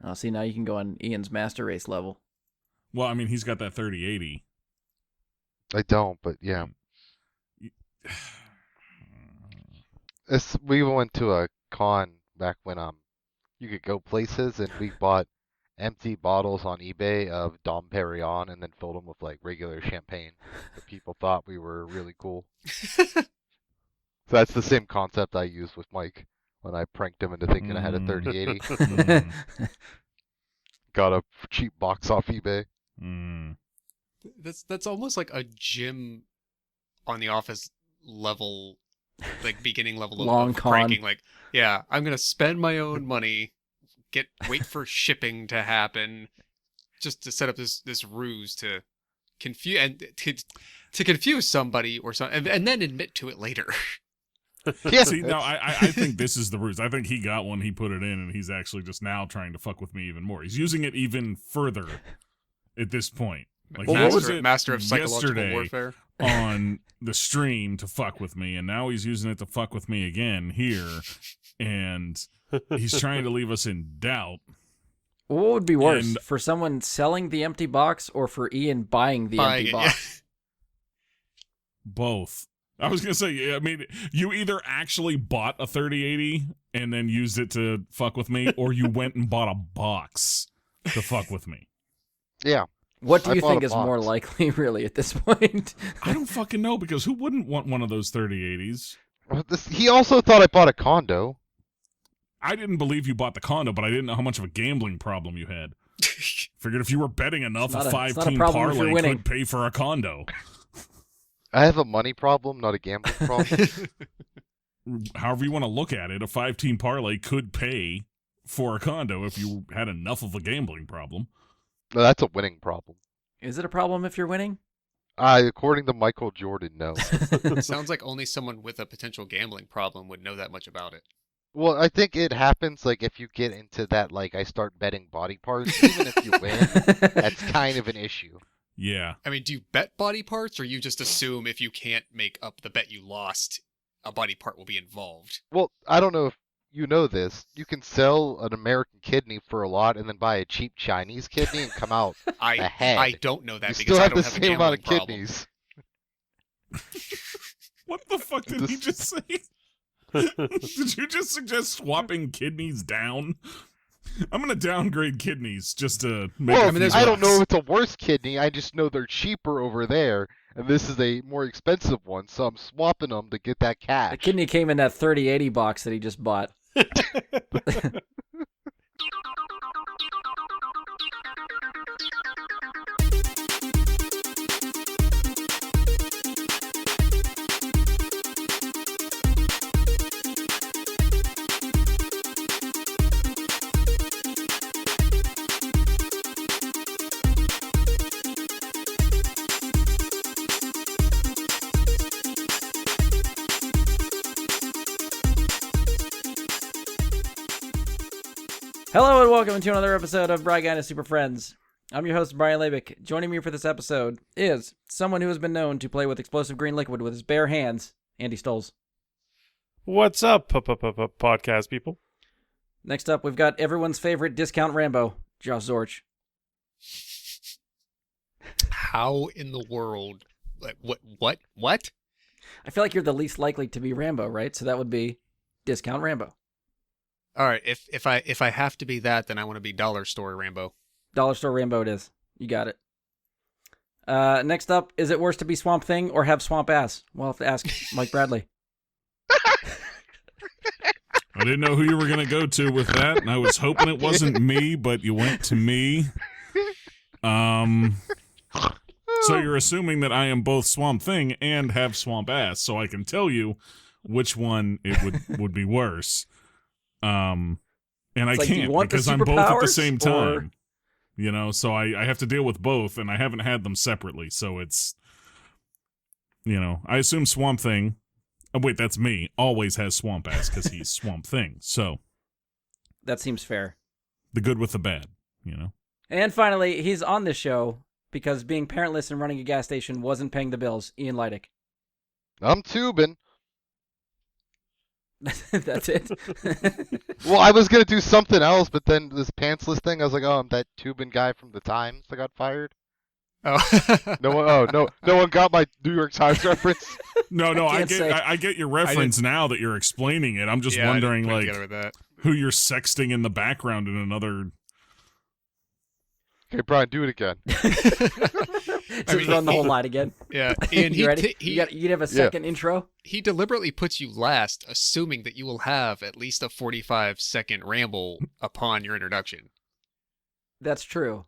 Oh, see, now you can go on Ian's Master Race level. Well, I mean, he's got that 3080. I don't, but yeah. We went to a con back when you could go places, and we bought empty bottles on eBay of Dom Perignon and then filled them with like regular champagne. But people thought we were really cool. So that's the same concept I used with Mike when I pranked him into thinking I had a 3080. Got a cheap box off eBay. That's almost like a gym on the Office level, like beginning level Long of con. pranking. Like, yeah, I'm gonna spend my own money, wait for shipping to happen, just to set up this ruse to confuse and to confuse somebody or something, and then admit to it later. Yeah. See, no, I think this is the ruse. I think he got one, he put it in, and he's actually just now trying to fuck with me even more. He's using it even further at this point. Like, Well, he what was was it master of psychological yesterday warfare on the stream to fuck with me, and now he's using it to fuck with me again here, and he's trying to leave us in doubt. What would be worse, And- for someone selling the empty box or for Ian buying the empty box? Both. I was gonna say, I mean, you either actually bought a 3080 and then used it to fuck with me, or you went and bought a box to fuck with me. Yeah. What do I you bought think a is more box. likely, really, at this point? I don't fucking know, because who wouldn't want one of those 3080s? He also thought I bought a condo. I didn't believe you bought the condo, but I didn't know how much of a gambling problem you had. Figured if you were betting enough, It's a not a 5-team problem if you're parlay winning. could pay for a condo. I have a money problem, not a gambling problem. However you want to look at it, a 5-team parlay could pay for a condo if you had enough of a gambling problem. No, that's a winning problem. Is it a problem if you're winning? According to Michael Jordan, no. Sounds like only someone with a potential gambling problem would know that much about it. Well, I think it happens like if you get into that, like I start betting body parts, even if you win, that's kind of an issue. Yeah. I mean, do you bet body parts, or you just assume if you can't make up the bet you lost, a body part will be involved? Well, I don't know if you know this. You can sell an American kidney for a lot and then buy a cheap Chinese kidney and come out ahead. I don't know that You because still I have don't the have a same amount gambling of problem. kidneys. What the fuck did he just say? Did you just suggest swapping kidneys down? I'm gonna downgrade kidneys just to make Well, a few there's I don't know bucks. if it's a worse kidney. I just know they're cheaper over there, and this is a more expensive one, so I'm swapping them to get that cash. The kidney came in that 3080 box that he just bought. Hello and welcome to another episode of Brian Guy and Super Friends. I'm your host, Brian Labick. Joining me for this episode is someone who has been known to play with explosive green liquid with his bare hands, Andy Stoles. What's up, podcast people? Next up, we've got everyone's favorite discount Rambo, Josh Zorch. How in the world? Like, what? I feel like you're the least likely to be Rambo, right? So that would be discount Rambo. All right, if I have to be that, then I want to be Dollar Store Rambo. Dollar Store Rambo it is. You got it. Next up, is it worse to be Swamp Thing or have swamp ass? We'll have to ask Mike Bradley. I didn't know who you were gonna go to with that, and I was hoping it wasn't me, but you went to me. So you're assuming that I am both Swamp Thing and have swamp ass, so I can tell you which one it would be worse. And I It's like, do you can't want the because I'm both at the superpowers, same or- time. You know, so I have to deal with both, and I haven't had them separately, so it's, you know, I assume Swamp Thing, oh wait, that's me, always has swamp ass because he's Swamp Thing, so That seems fair. the good with the bad, you know. And finally, he's on this show because being parentless and running a gas station wasn't paying the bills, Ian Leidick. I'm tubing. That's it. Well, I was gonna do something else, but then this pantsless thing, I was like, oh, I'm that Tubin guy from the Times that got fired. Oh. No one got my New York Times reference. No, I I can't say. get your reference now that you're explaining it. I'm just Yeah, I didn't wondering put it like together with that. who you're sexting in the background in another. Okay, Brian, do it again. Just run the whole line again. Yeah, Ian, You ready? he You have a second intro. he deliberately puts you last, assuming that you will have at least a 45-second ramble upon your introduction. That's true.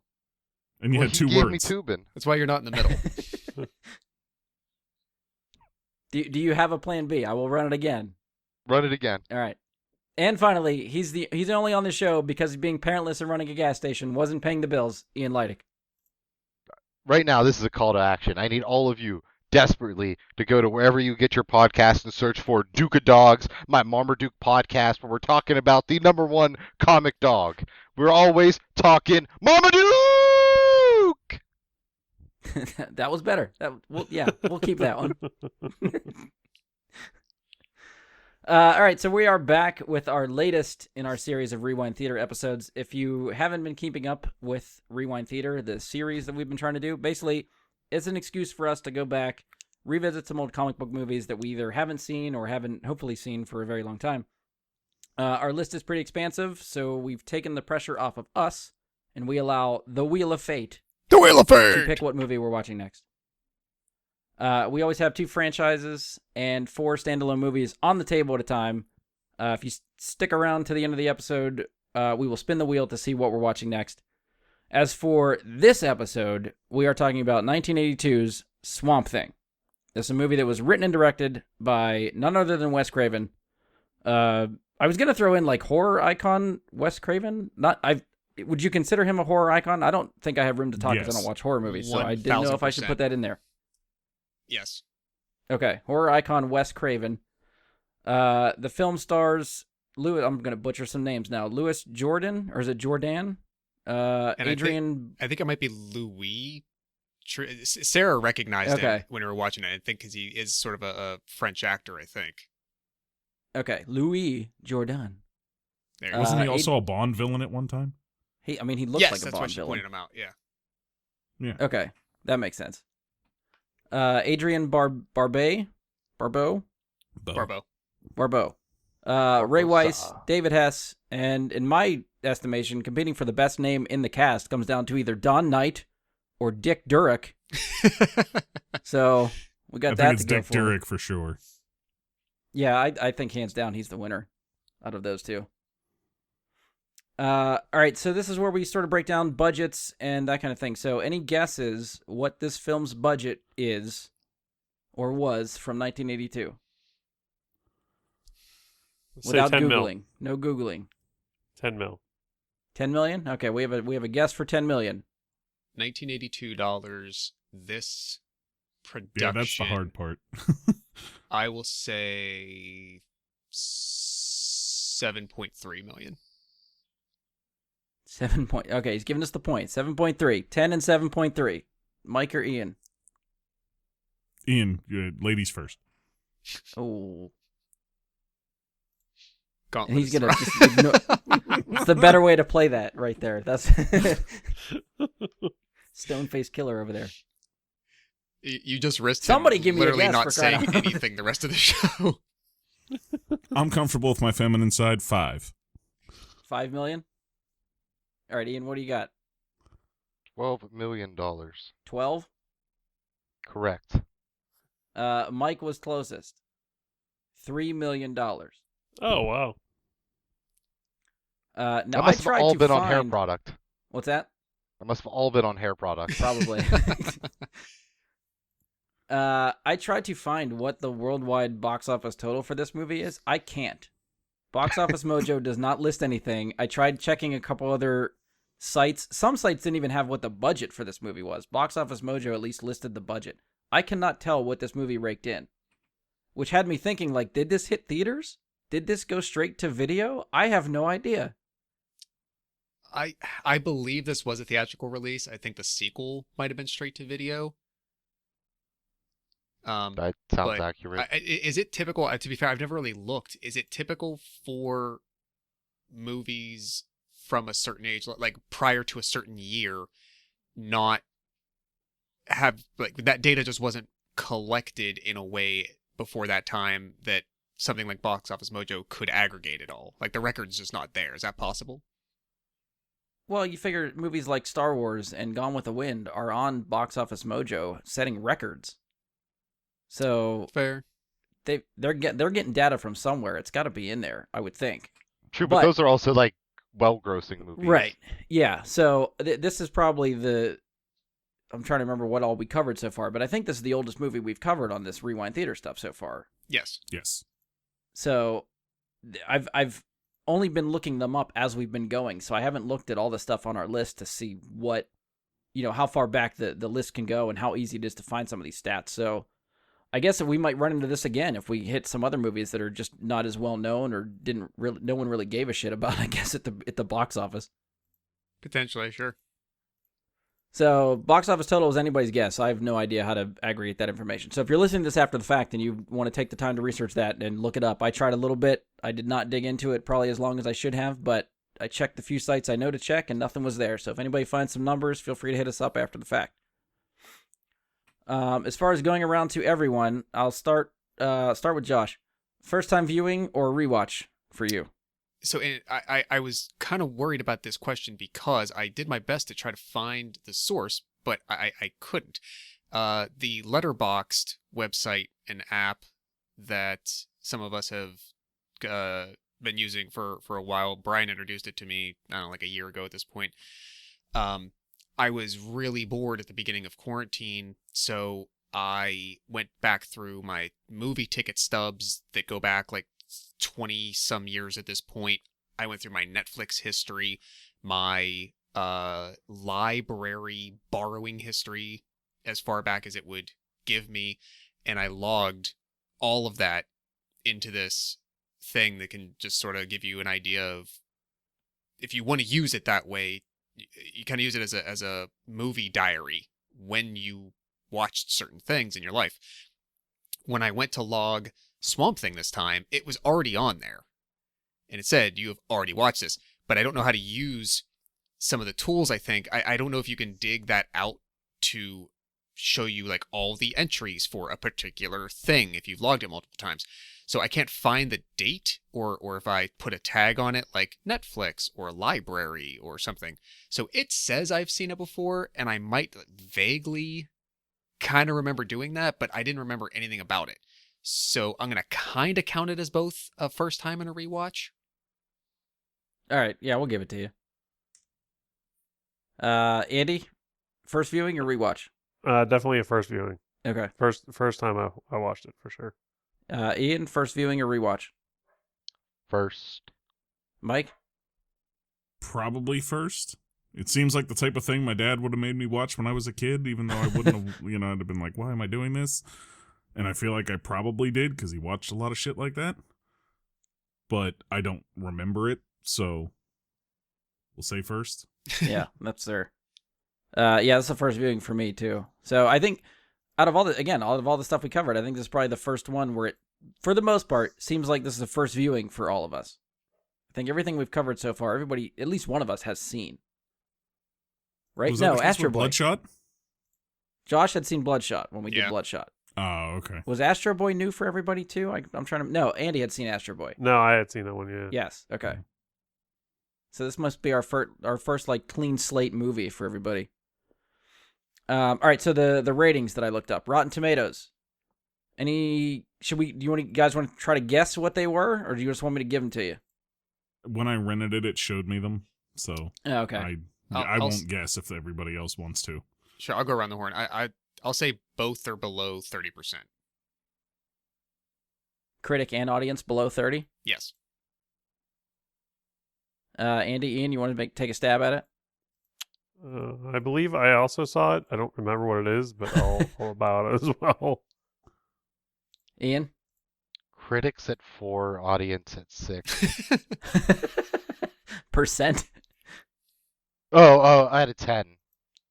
And you Well, had he two gave me words. Tubin. That's why you're not in the middle. Do you have a plan B? I will run it again. Run it again. All right. And finally, he's only on the show because he's being parentless and running a gas station, wasn't paying the bills. Ian Leidick. Right now, this is a call to action. I need all of you desperately to go to wherever you get your podcast and search for Duke of Dogs, my Marmaduke podcast, where we're talking about the #1 comic dog. We're always talking Marmaduke! That was better. We'll keep that one. All right, so we are back with our latest in our series of Rewind Theater episodes. If you haven't been keeping up with Rewind Theater, the series that we've been trying to do, basically, it's an excuse for us to go back, revisit some old comic book movies that we either haven't seen or haven't hopefully seen for a very long time. Our list is pretty expansive, so we've taken the pressure off of us, and we allow the Wheel of Fate The Wheel of to pick what movie we're watching next. We always have 2 franchises and 4 standalone movies on the table at a time. If you stick around to the end of the episode, we will spin the wheel to see what we're watching next. As for this episode, we are talking about 1982's Swamp Thing. This is a movie that was written and directed by none other than Wes Craven. I was going to throw in like horror icon Wes Craven. Would you consider him a horror icon? I don't think I have room to talk because I Yes. don't watch horror movies, so I didn't know if I should put that in there. Yes. Okay, horror icon Wes Craven. The film stars Louis. I'm gonna butcher some names now. Louis Jordan, or is it Jordan? Adrian. I think it might be Louis. Sarah recognized him when we were watching it, I think, because he is sort of a French actor, I think. Okay, Louis Jordan. There you go. Wasn't he also a Bond villain at one time? He looks Yes, like a that's why Bond she villain. pointed him out, yeah. Yeah. Okay, that makes sense. Adrian Barbeau. Bo. Barbeau. Ray Weiss, David Hess, and in my estimation, competing for the best name in the cast comes down to either Don Knight or Dick Durick. So we got I that think it's to go Dick for. Durick for sure. Yeah, I think hands down he's the winner out of those two. All right, so this is where we sort of break down budgets and that kind of thing. So any guesses what this film's budget is or was from 1982? Say Without 10 mil. Googling. No Googling. 10 mil. 10 million? Okay, we have a guess for 10 million. $1982. This production. Yeah, that's the hard part. I will say 7.3 million. Okay, he's giving us the point. 7.3. 10 and 7.3. Mike or Ian? Ian, ladies first. Oh. Gauntlet And he's is going to right. just ignore. It's the better way to play that right there. That's Stone-faced killer over there. You just risked Somebody him give me a literally guess not for crying saying out loud. anything the rest of the show. I'm comfortable with my feminine side. 5. 5 million? All right, Ian, what do you got? $12 million. 12? Correct. Mike was closest. $3 million. Oh, wow. Now That I must have tried all to been find... on hair product. What's that? That must have all been on hair product. Probably. I tried to find what the worldwide box office total for this movie is. I can't. Box Office Mojo does not list anything. I tried checking a couple other sites. Some sites didn't even have what the budget for this movie was. Box Office Mojo at least listed the budget. I cannot tell what this movie raked in, which had me thinking, like, did this hit theaters? Did this go straight to video? I have no idea. I believe this was a theatrical release. I think the sequel might have been straight to video. That sounds But accurate. is it typical? To be fair, I've never really looked. Is it typical for movies from a certain age, like prior to a certain year, not have like that data just wasn't collected in a way before that time that something like Box Office Mojo could aggregate it all? Like the record's just not there. Is that possible? Well, you figure movies like Star Wars and Gone with the Wind are on Box Office Mojo setting records. So Fair. they're getting data from somewhere. It's got to be in there, I would think. True, but but- those are also like well-grossing movies. Right. Yeah. So this is probably I'm trying to remember what all we covered so far, but I think this is the oldest movie we've covered on this Rewind Theater stuff so far. Yes. Yes. So I've only been looking them up as we've been going, so I haven't looked at all the stuff on our list to see what, how far back the list can go and how easy it is to find some of these stats. So I guess we might run into this again if we hit some other movies that are just not as well known or no one really gave a shit about, I guess, at the box office. Potentially, sure. So box office total is anybody's guess. I have no idea how to aggregate that information. So if you're listening to this after the fact and you want to take the time to research that and look it up, I tried a little bit. I did not dig into it probably as long as I should have, but I checked the few sites I know to check and nothing was there. So if anybody finds some numbers, feel free to hit us up after the fact. As far as going around to everyone, I'll start with Josh. First time viewing or rewatch for you? So I was kind of worried about this question because I did my best to try to find the source, but I couldn't. The Letterboxd website and app that some of us have been using for a while, Brian introduced it to me, I don't know, like a year ago at this point. I was really bored at the beginning of quarantine, so I went back through my movie ticket stubs that go back like 20 some years at this point. I went through my Netflix history, my library borrowing history as far back as it would give me, and I logged all of that into this thing that can just sort of give you an idea of, if you want to use it that way, you kind of use it as a movie diary when you watched certain things in your life. When I went to log Swamp Thing this time, it was already on there. And it said, you have already watched this. But I don't know how to use some of the tools, I think. I don't know if you can dig that out to show you like all the entries for a particular thing if you've logged it multiple times. So I can't find the date or if I put a tag on it like Netflix or library or something. So it says I've seen it before, and I might vaguely kind of remember doing that, but I didn't remember anything about it. So I'm going to kind of count it as both a first time and a rewatch. All right. Yeah, we'll give it to you. Andy, first viewing or rewatch? Definitely a first viewing. Okay. First time I watched it for sure. Ian, first viewing or rewatch? First. Mike? Probably first. It seems like the type of thing my dad would have made me watch when I was a kid, even though I wouldn't have, I'd have been like, why am I doing this? And I feel like I probably did because he watched a lot of shit like that. But I don't remember it, so we'll say first. Yeah, that's there. Yeah, that's the first viewing for me too. So I think out of all the stuff we covered, I think this is probably the first one where it, for the most part, seems like this is the first viewing for all of us. I think everything we've covered so far, everybody, at least one of us, has seen. Right? Was that No, the case Astro with Boy. Bloodshot? Josh had seen Bloodshot when we Yeah. did Bloodshot. Oh, okay. Was Astro Boy new for everybody too? I'm trying to. No, Andy had seen Astro Boy. No, I had seen that one. Yeah. Yes. Okay. So this must be our first like clean slate movie for everybody. All right. So the ratings that I looked up, Rotten Tomatoes. Do you guys want to try to guess what they were, or do you just want me to give them to you? When I rented it, it showed me them, so Oh, okay. I won't guess if everybody else wants to. Sure, I'll go around the horn. I'll say both are below 30%. Critic and audience below 30. Yes. Andy, Ian, you want to take a stab at it? I believe I also saw it. I don't remember what it is, but I'll about it as well. Ian. Critics at 4, audience at 6. Percent. Oh, I had a 10.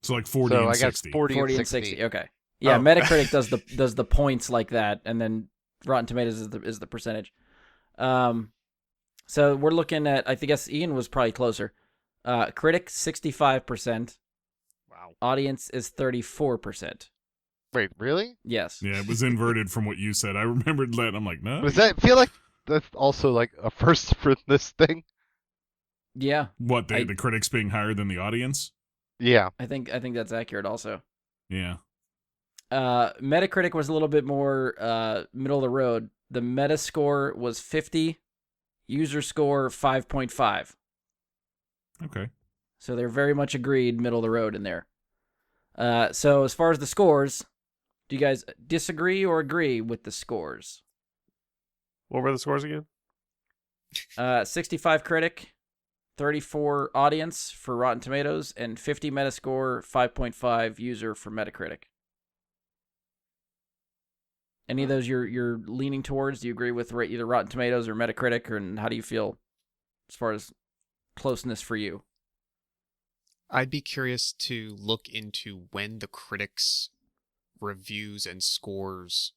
So like 40 so and I got 60. 40 40 and and 60. 60. Okay. Yeah, Oh. Metacritic does the points like that, and then Rotten Tomatoes is the percentage. So we're looking at, I guess Ian was probably closer. Critic 65%, Wow. audience is 34%. Wait, really? Yes. Yeah, it was inverted from what you said. I remembered that. I'm like, no. Does that feel like that's also like a first for this thing? Yeah, What, I- the critics being higher than the audience? Yeah. I think that's accurate also. Yeah. Metacritic was a little bit more middle of the road. The Metascore was 50, user score 5.5. Okay. So they're very much agreed middle of the road in there. So as far as the scores, do you guys disagree or agree with the scores? What were the scores again? 65 critic, 34 audience for Rotten Tomatoes, and 50 Metascore, 5.5 user for Metacritic. Any of those you're leaning towards? Do you agree with either Rotten Tomatoes or Metacritic, or how do you feel as far as closeness for you? I'd be curious to look into when the critics' reviews and scores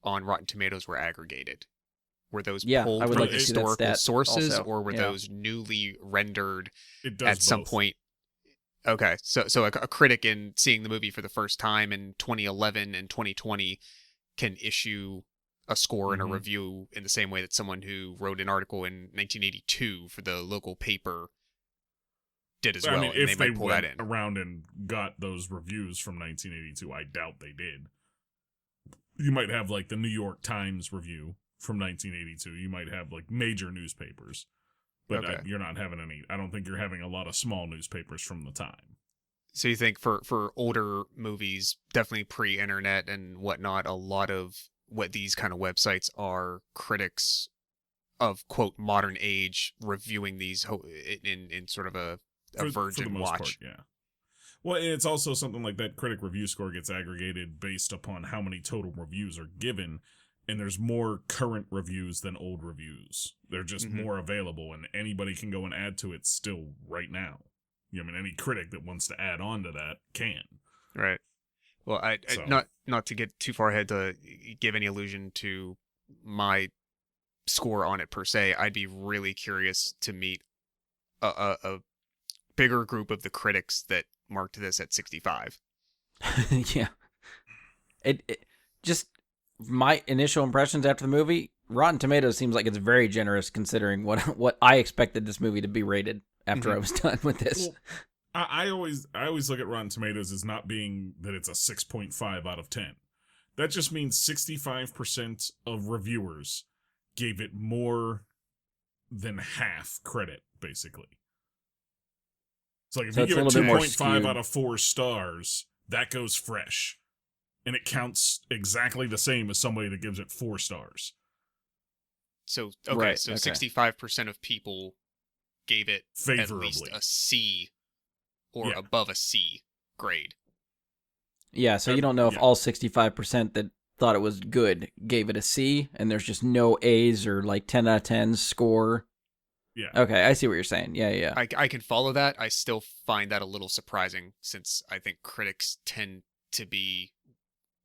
on Rotten Tomatoes were aggregated. Were those Yeah, pulled I would from like to see that historical stat sources, also. or were Yeah. those newly rendered It does at some both. point? Okay, so a critic in seeing the movie for the first time in 2011 and 2020 can issue a score and a Mhm. review in the same way that someone who wrote an article in 1982 for the local paper did as well, I mean, and if they they might pull that went in. around and got those reviews from 1982, I doubt they did. You might have like the New York Times review from 1982. You might have like major newspapers, but Okay. you're not having any. I don't think you're having a lot of small newspapers from the time. So you think for older movies, definitely pre-internet and whatnot, a lot of what these kind of websites are critics of quote modern age reviewing these in sort of a virgin watch. Yeah. Well, and it's also something like that critic review score gets aggregated based upon how many total reviews are given, and there's more current reviews than old reviews. They're just Mhm. more available, and anybody can go and add to it still right now. I mean, any critic that wants to add on to that can. Right. Well, I So- not to get too far ahead to give any allusion to my score on it per se. I'd be really curious to meet a bigger group of the critics that marked this at 65. Yeah. It just my initial impressions after the movie, Rotten Tomatoes seems like it's very generous considering what I expected this movie to be rated after I was done with this. Well, I always look at Rotten Tomatoes as not being that it's a 6.5 out of 10. That just means 65% of reviewers gave it more than half credit, basically. It's like if So you it's give a it little bit more 2.5 skewed. out of 4 stars, that goes fresh. And it counts exactly the same as somebody that gives it 4 stars. So okay, Right, so okay. 65% of people gave it at least Favorably. a C or Yeah. above a C grade. Yeah, so you don't know if Yeah. all 65% that thought it was good gave it a C, and there's just no A's or like 10 out of 10 score. Yeah. Okay, I see what you're saying. Yeah. I can follow that. I still find that a little surprising since I think critics tend to be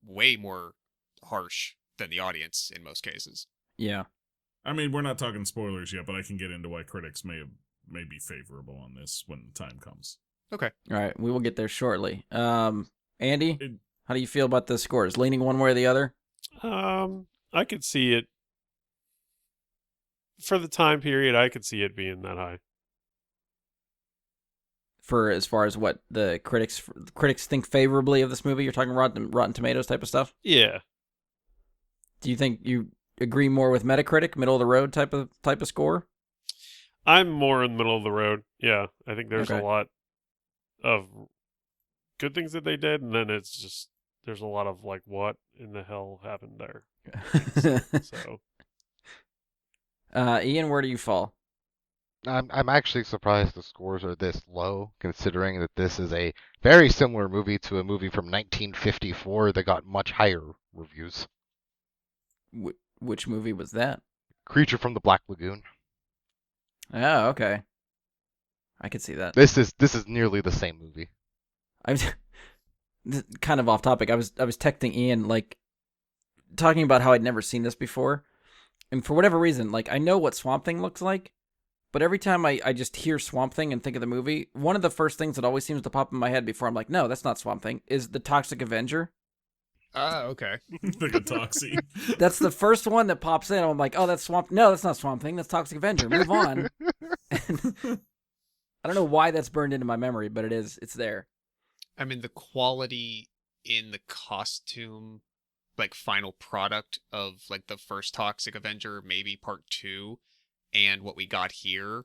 way more harsh than the audience in most cases. Yeah. I mean, we're not talking spoilers yet, but I can get into why critics may be favorable on this when the time comes. Okay. All right, we will get there shortly. Andy, It- how do you feel about the scores? Leaning one way or the other? I could see it for the time period. I could see it being that high. For as far as what the critics think favorably of this movie? You're talking Rotten Tomatoes type of stuff? Yeah, Do you think you agree more with Metacritic, middle of the road type of score? I'm more in the middle of the road. Yeah, I think there's Okay. a lot of good things that they did, and then it's just there's a lot of like, what in the hell happened there? So Ian, where do you fall? I'm actually surprised the scores are this low, considering that this is a very similar movie to a movie from 1954 that got much higher reviews. Which movie was that? Creature from the Black Lagoon. Oh, okay. I could see that. This is nearly the same movie. I'm kind of off topic. I was texting Ian, like, talking about how I'd never seen this before, and for whatever reason, like, I know what Swamp Thing looks like, but every time I just hear Swamp Thing and think of the movie, one of the first things that always seems to pop in my head before I'm like, no, that's not Swamp Thing, is the Toxic Avenger. Okay. Like a Toxie. That's the first one that pops in. I'm like, oh, that's Swamp. No, that's not Swamp Thing. That's Toxic Avenger. Move on. I don't know why that's burned into my memory, but it is. It's there. I mean, the quality in the costume, like final product of like the first Toxic Avenger, maybe part 2, and what we got here,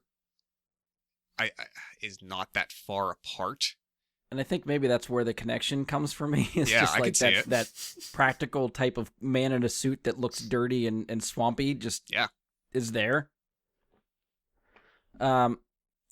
I is not that far apart. And I think maybe that's where the connection comes for me. It's Yeah, just I like can see it. that practical type of man in a suit that looks dirty and swampy just is there. All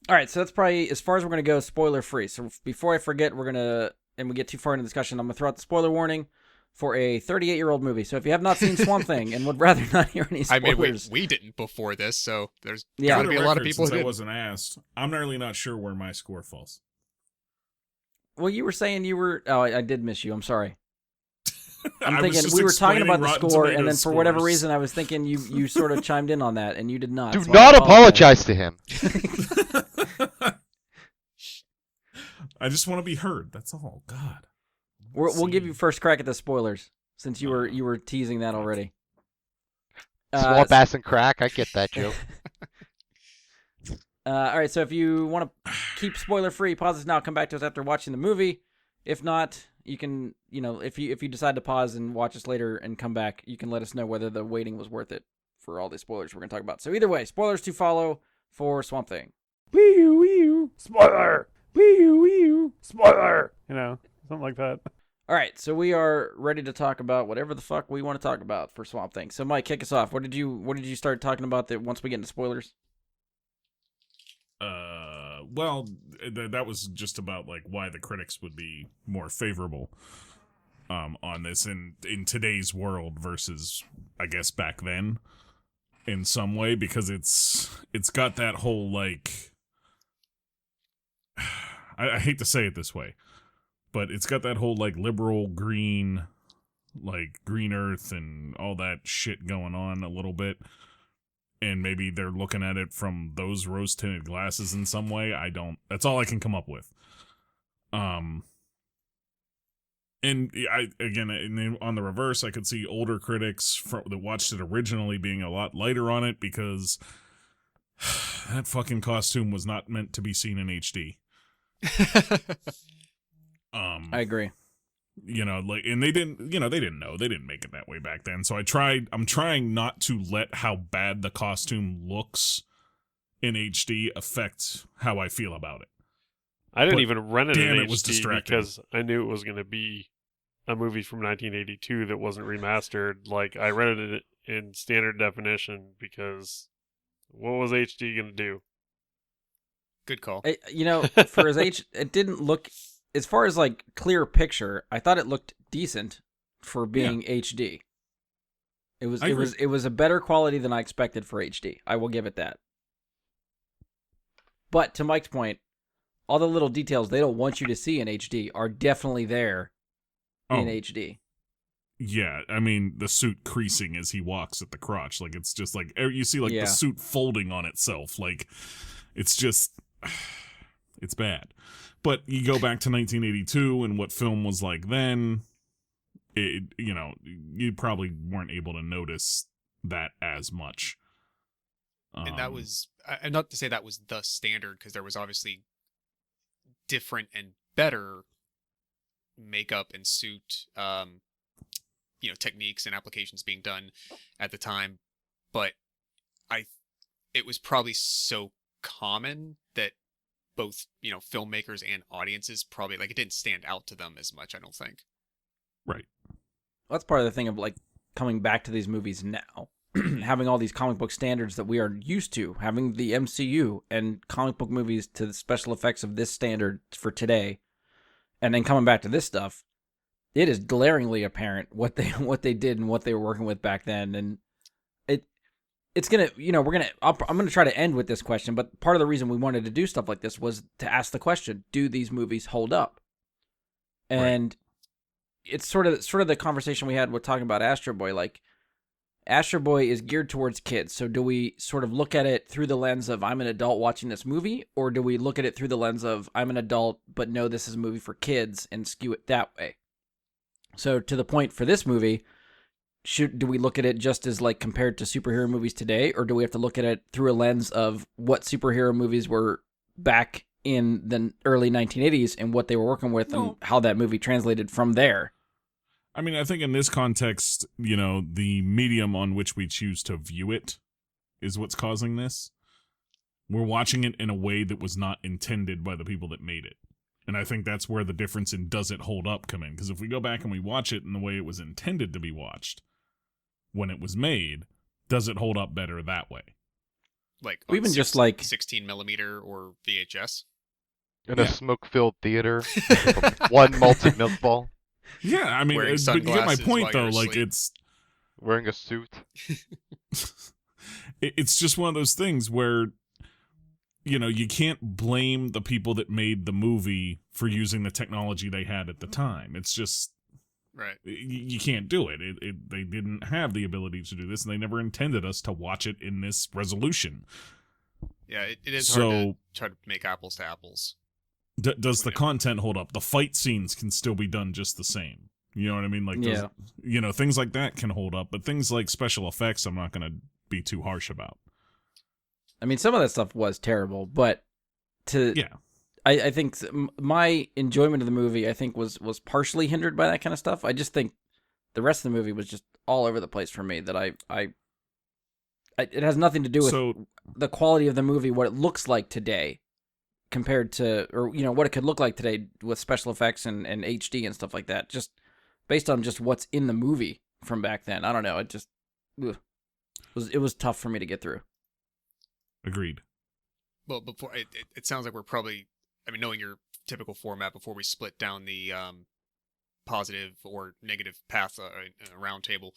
right, so that's probably as far as we're going to go spoiler free. So before I forget, and we get too far into the discussion, I'm going to throw out the spoiler warning for a 38-year-old movie. So if you have not seen Swamp Thing and would rather not hear any I spoilers. mean, we didn't before this, so there's Yeah. got to For be the a lot of record, people who since I did. wasn't asked, I'm really not sure where my score falls. Well, you were saying you were... Oh, I did miss you. I'm sorry. I'm I was thinking just we were talking explaining about the Rotten score, and then Tomatoes for whatever scores. reason, I was thinking you sort of chimed in on that, and you did not. Do so I not apologize to him. I just want to be heard. That's all. God. We'll give you first crack at the spoilers since you were teasing that already. Swamp ass and crack. I get that joke. All right, so if you want to keep spoiler free, pause this now. Come back to us after watching the movie. If not, you can, if you decide to pause and watch us later and come back, you can let us know whether the waiting was worth it for all the spoilers we're going to talk about. So either way, spoilers to follow for Swamp Thing. Spoiler! Spoiler! Something like that. All right, so we are ready to talk about whatever the fuck we want to talk about for Swamp Thing. So Mike, kick us off. What did you start talking about that once we get into spoilers? Well, that was just about like why the critics would be more favorable on this in today's world versus I guess back then in some way, because it's got that whole like I hate to say it this way, but it's got that whole like liberal green, like green earth and all that shit going on a little bit. And maybe they're looking at it from those rose-tinted glasses in some way. That's all I can come up with. And on the reverse, I could see older critics that watched it originally being a lot lighter on it because that fucking costume was not meant to be seen in HD. I agree. And they didn't know, they didn't make it that way back then. So I'm trying not to let how bad the costume looks in HD affect how I feel about it. I didn't But even rent it in damn, HD it was distracting. because I knew it was going to be a movie from 1982 that wasn't remastered. Like, I rented it in standard definition because what was HD going to do? Good call. For it didn't look, as far as like clear picture, I thought it looked decent for being HD. It was a better quality than I expected for HD. I will give it that. But to Mike's point, all the little details they don't want you to see in HD are definitely there in HD. Yeah, I mean, the suit creasing as he walks at the crotch. Like, it's just like, you see like the suit folding on itself. Like, it's just, it's bad. But you go back to 1982 and what film was like then, you probably weren't able to notice that as much. And that was, and not to say that was the standard, because there was obviously different and better makeup and suit, techniques and applications being done at the time. But it was probably so common that both, filmmakers and audiences probably, like, it didn't stand out to them as much, I don't think. Right. That's part of the thing of, like, coming back to these movies now. Having all these comic book standards that we are used to, having the MCU and comic book movies to the special effects of this standard for today, and then coming back to this stuff, it is glaringly apparent what they did and what they were working with back then. And it's gonna, I'm gonna try to end with this question, but part of the reason we wanted to do stuff like this was to ask the question: do these movies hold up? And it's sort of the conversation we had with talking about Astro Boy. Like, Astro Boy is geared towards kids. So do we sort of look at it through the lens of I'm an adult watching this movie, or do we look at it through the lens of I'm an adult but know this is a movie for kids and skew it that way? So to the point for this movie, do we look at it just as like compared to superhero movies today, or do we have to look at it through a lens of what superhero movies were back in the early 1980s and what they were working with and how that movie translated from there? I mean, I think in this context, the medium on which we choose to view it is what's causing this. We're watching it in a way that was not intended by the people that made it. And I think that's where the difference in does it hold up come in. Because if we go back and we watch it in the way it was intended to be watched when it was made, does it hold up better that way? Like even just like 16 millimeter or VHS in a smoke-filled theater, with one malted milk ball, Yeah, I mean, Wearing but you get my sunglasses point while though. you're Like asleep. wearing a suit. It's just one of those things where you can't blame the people that made the movie for using the technology they had at the time. It's just right. you can't do it. They didn't have the ability to do this, and they never intended us to watch it in this resolution. Yeah, it is hard to So try to make apples to apples. does the content hold up? The fight scenes can still be done just the same. You know what I mean? Like, things like that can hold up, but things like special effects, I'm not going to be too harsh about. I mean, some of that stuff was terrible, but I think my enjoyment of the movie, I think, was partially hindered by that kind of stuff. I just think the rest of the movie was just all over the place for me. That it has nothing to do with the quality of the movie, what it looks like today, compared to, or what it could look like today with special effects and HD and stuff like that. Just based on just what's in the movie from back then. I don't know. It just it was tough for me to get through. Agreed. Well, before it sounds like we're probably, I mean, knowing your typical format before we split down the positive or negative path in a round table,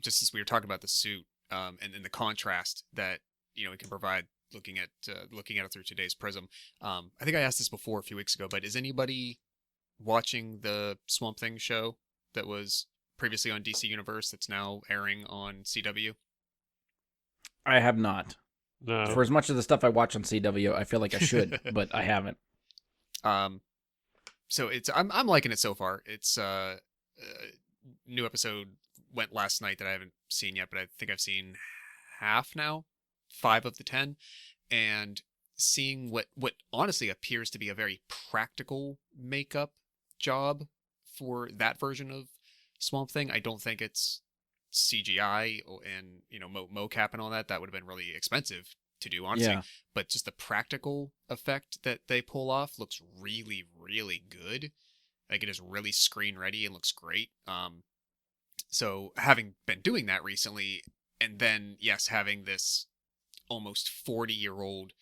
just as we were talking about the suit and the contrast that it can provide looking at it through today's prism. I think I asked this before a few weeks ago, but is anybody watching the Swamp Thing show that was previously on DC Universe that's now airing on CW? I have not. No. For as much of the stuff I watch on CW, I feel like I should, but I haven't. So I'm liking it so far. It's new episode went last night that I haven't seen yet, but I think I've seen half now, 5 of the 10, and seeing what honestly appears to be a very practical makeup job for that version of Swamp Thing. I don't think it's CGI and mocap and all that. That would have been really expensive to do, honestly. Yeah. But just the practical effect that they pull off looks really, really good. Like, it is really screen ready and looks great. So having been doing that recently, and then having this almost 40-year-old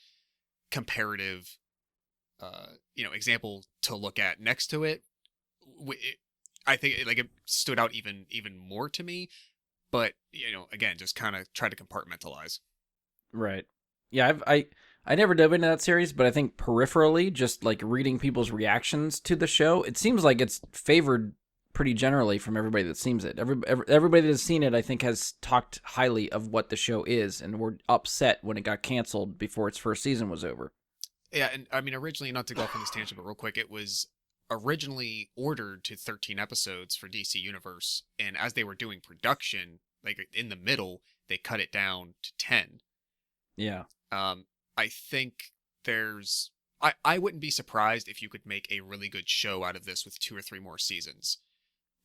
comparative example to look at next to it, I think it stood out even more to me. But again, just kind of try to compartmentalize. Right. Yeah, I never dove into that series, but I think peripherally, just like reading people's reactions to the show, it seems like it's favored pretty generally from everybody that sees it. Everybody that has seen it, I think, has talked highly of what the show is, and were upset when it got canceled before its first season was over. Yeah, and I mean, originally, not to go off on this tangent, but real quick, it was originally ordered to 13 episodes for DC Universe, and as they were doing production, like in the middle, they cut it down to 10. Yeah. I think I wouldn't be surprised if you could make a really good show out of this with 2 or 3 more seasons.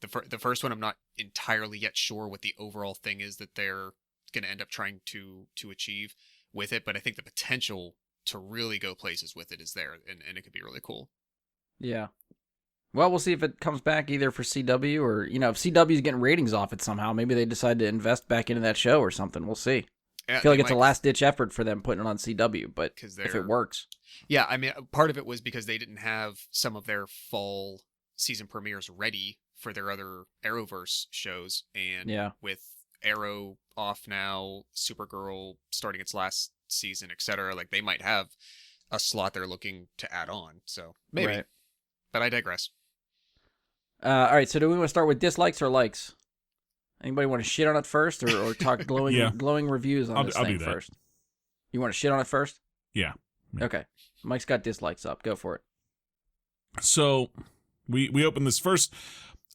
The first one, I'm not entirely yet sure what the overall thing is that they're going to end up trying to achieve with it, but I think the potential to really go places with it is there, and it could be really cool. Yeah. Well, we'll see if it comes back either for CW or, if CW is getting ratings off it somehow. Maybe they decide to invest back into that show or something. We'll see. Yeah, I feel like it's a last-ditch effort for them putting it on CW, but if it works. Yeah, I mean, part of it was because they didn't have some of their fall season premieres ready for their other Arrowverse shows. And with Arrow off now, Supergirl starting its last season, etc., like they might have a slot they're looking to add on. So maybe. Right. But I digress. All right, so do we want to start with dislikes or likes? Anybody want to shit on it first, or talk glowing Yeah. glowing reviews on this I'll thing do that. first? You want to shit on it first? Yeah. Yeah. Okay. Mike's got dislikes up. Go for it. So we open this first.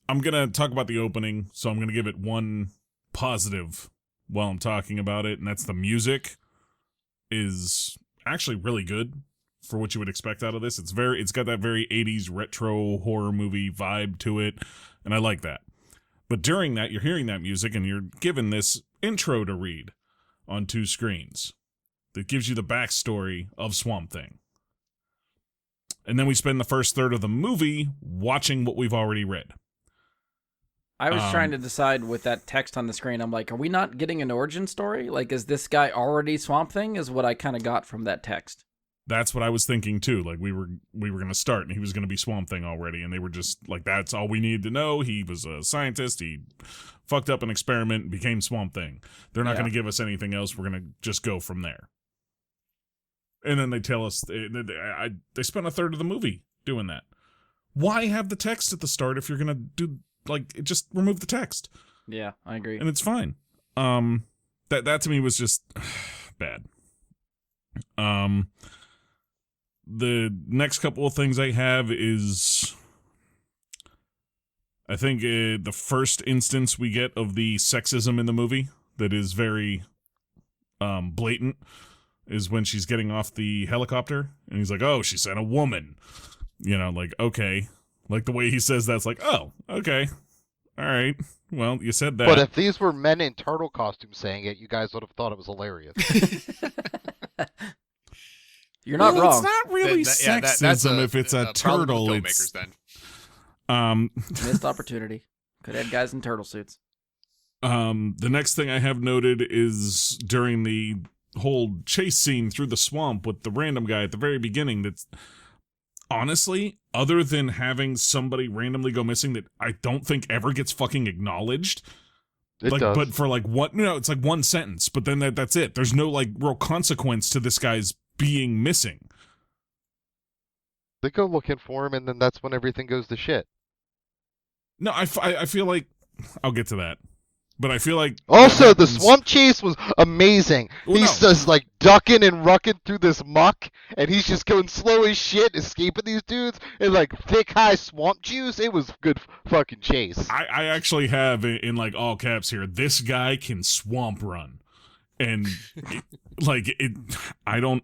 I'm gonna talk about the opening, so I'm gonna give it one positive while I'm talking about it, and that's the music is actually really good for what you would expect out of this. It's got that very 80s retro horror movie vibe to it, and I like that. But during that, you're hearing that music and you're given this intro to read on 2 screens that gives you the backstory of Swamp Thing. And then we spend the first third of the movie watching what we've already read. I was trying to decide with that text on the screen. I'm like, are we not getting an origin story? Like, is this guy already Swamp Thing? Is what I kind of got from that text. That's what I was thinking too. Like we were going to start and he was going to be Swamp Thing already, and they were just like, that's all we needed to know. He was a scientist. He fucked up an experiment and became Swamp Thing. They're not going to give us anything else. We're going to just go from there. And then they tell us they spent a third of the movie doing that. Why have the text at the start if you're going to do just remove the text? Yeah, I agree. And it's fine. That to me was just bad. The next couple of things I have is, I think the first instance we get of the sexism in the movie that is very blatant is when she's getting off the helicopter and he's like, oh, she said a woman. Like, okay. Like the way he says that's like, oh, okay. All right. Well, you said that. But if these were men in turtle costumes saying it, you guys would have thought it was hilarious. You're not Well, wrong. It's not really sexism if it's a turtle. It's then. Missed opportunity. Could have had guys in turtle suits. The next thing I have noted is during the whole chase scene through the swamp with the random guy at the very beginning. That's honestly, other than having somebody randomly go missing that I don't think ever gets fucking acknowledged. It like, does. but for like what? No, it's like one sentence. But then that's it. There's no like real consequence to this guy's being missing. They go looking for him, and then that's when everything goes to shit. No, I feel like I'll get to that. But I feel like Also, the swamp chase was amazing. Well, He's no. just like ducking and rucking through this muck, and he's just going slow as shit, escaping these dudes in like thick, high swamp juice. It was good fucking chase. I actually have in like all caps here, this guy can swamp run. And I don't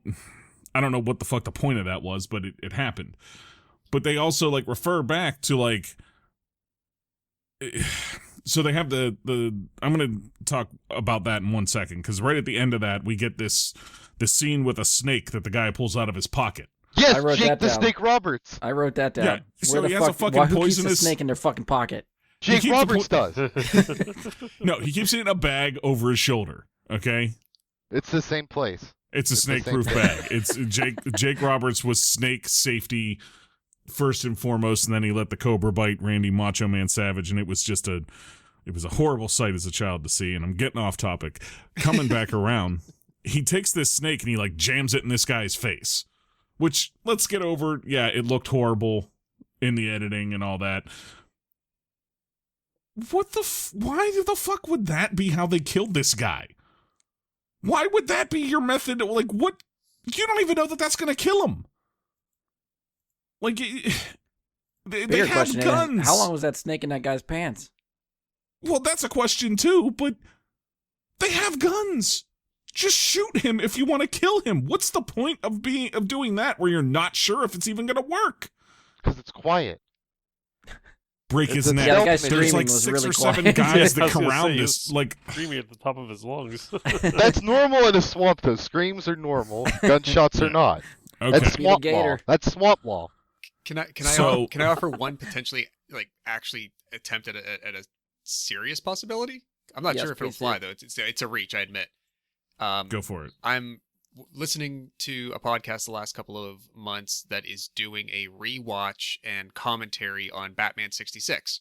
know what the fuck the point of that was, but it happened. But they also like refer back to like, so they have the I'm going to talk about that in 1 second, because right at the end of that, we get this scene with a snake that the guy pulls out of his pocket. Yes, I wrote Jake that the down. Snake Roberts. I wrote that down. Yeah, so Where he the has a fuck? fucking Who keeps a poisonous- snake in their fucking pocket? Jake keeps Roberts does. No, he keeps it in a bag over his shoulder, okay? It's the same place. It's a It's the snake-proof same bag. It's Jake Roberts was snake safety first and foremost, and then he let the cobra bite Randy Macho Man Savage, and it was a horrible sight as a child to see. And I'm getting off topic. Coming back around, he takes this snake and he like jams it in this guy's face, which, let's get over. Yeah, it looked horrible in the editing and all that. Why the fuck would that be how they killed this guy? Why would that be your method? Like, what? You don't even know that that's going to kill him. Like, they Bigger have question: guns. how long was that snake in that guy's pants? Well, that's a question too, but they have guns. Just shoot him if you want to kill him. What's the point of doing that where you're not sure if it's even going to work? Because it's quiet. Break It's his a neck. stealth guy mission. There's screaming like was 6 really or 7 quiet. guys Yeah, I that was gonna surround say, this. he Like, Screaming at the top of his lungs. That's normal in a swamp, though. Screams are normal. Gunshots are not. okay, That's swamp Be the law. gator. That's swamp law. Can I So- can I offer one potentially like actually attempt at a serious possibility? I'm not Yes, sure if it'll please fly do. though. It's a reach, I admit. go for it. I'm listening to a podcast the last couple of months that is doing a rewatch and commentary on Batman 66.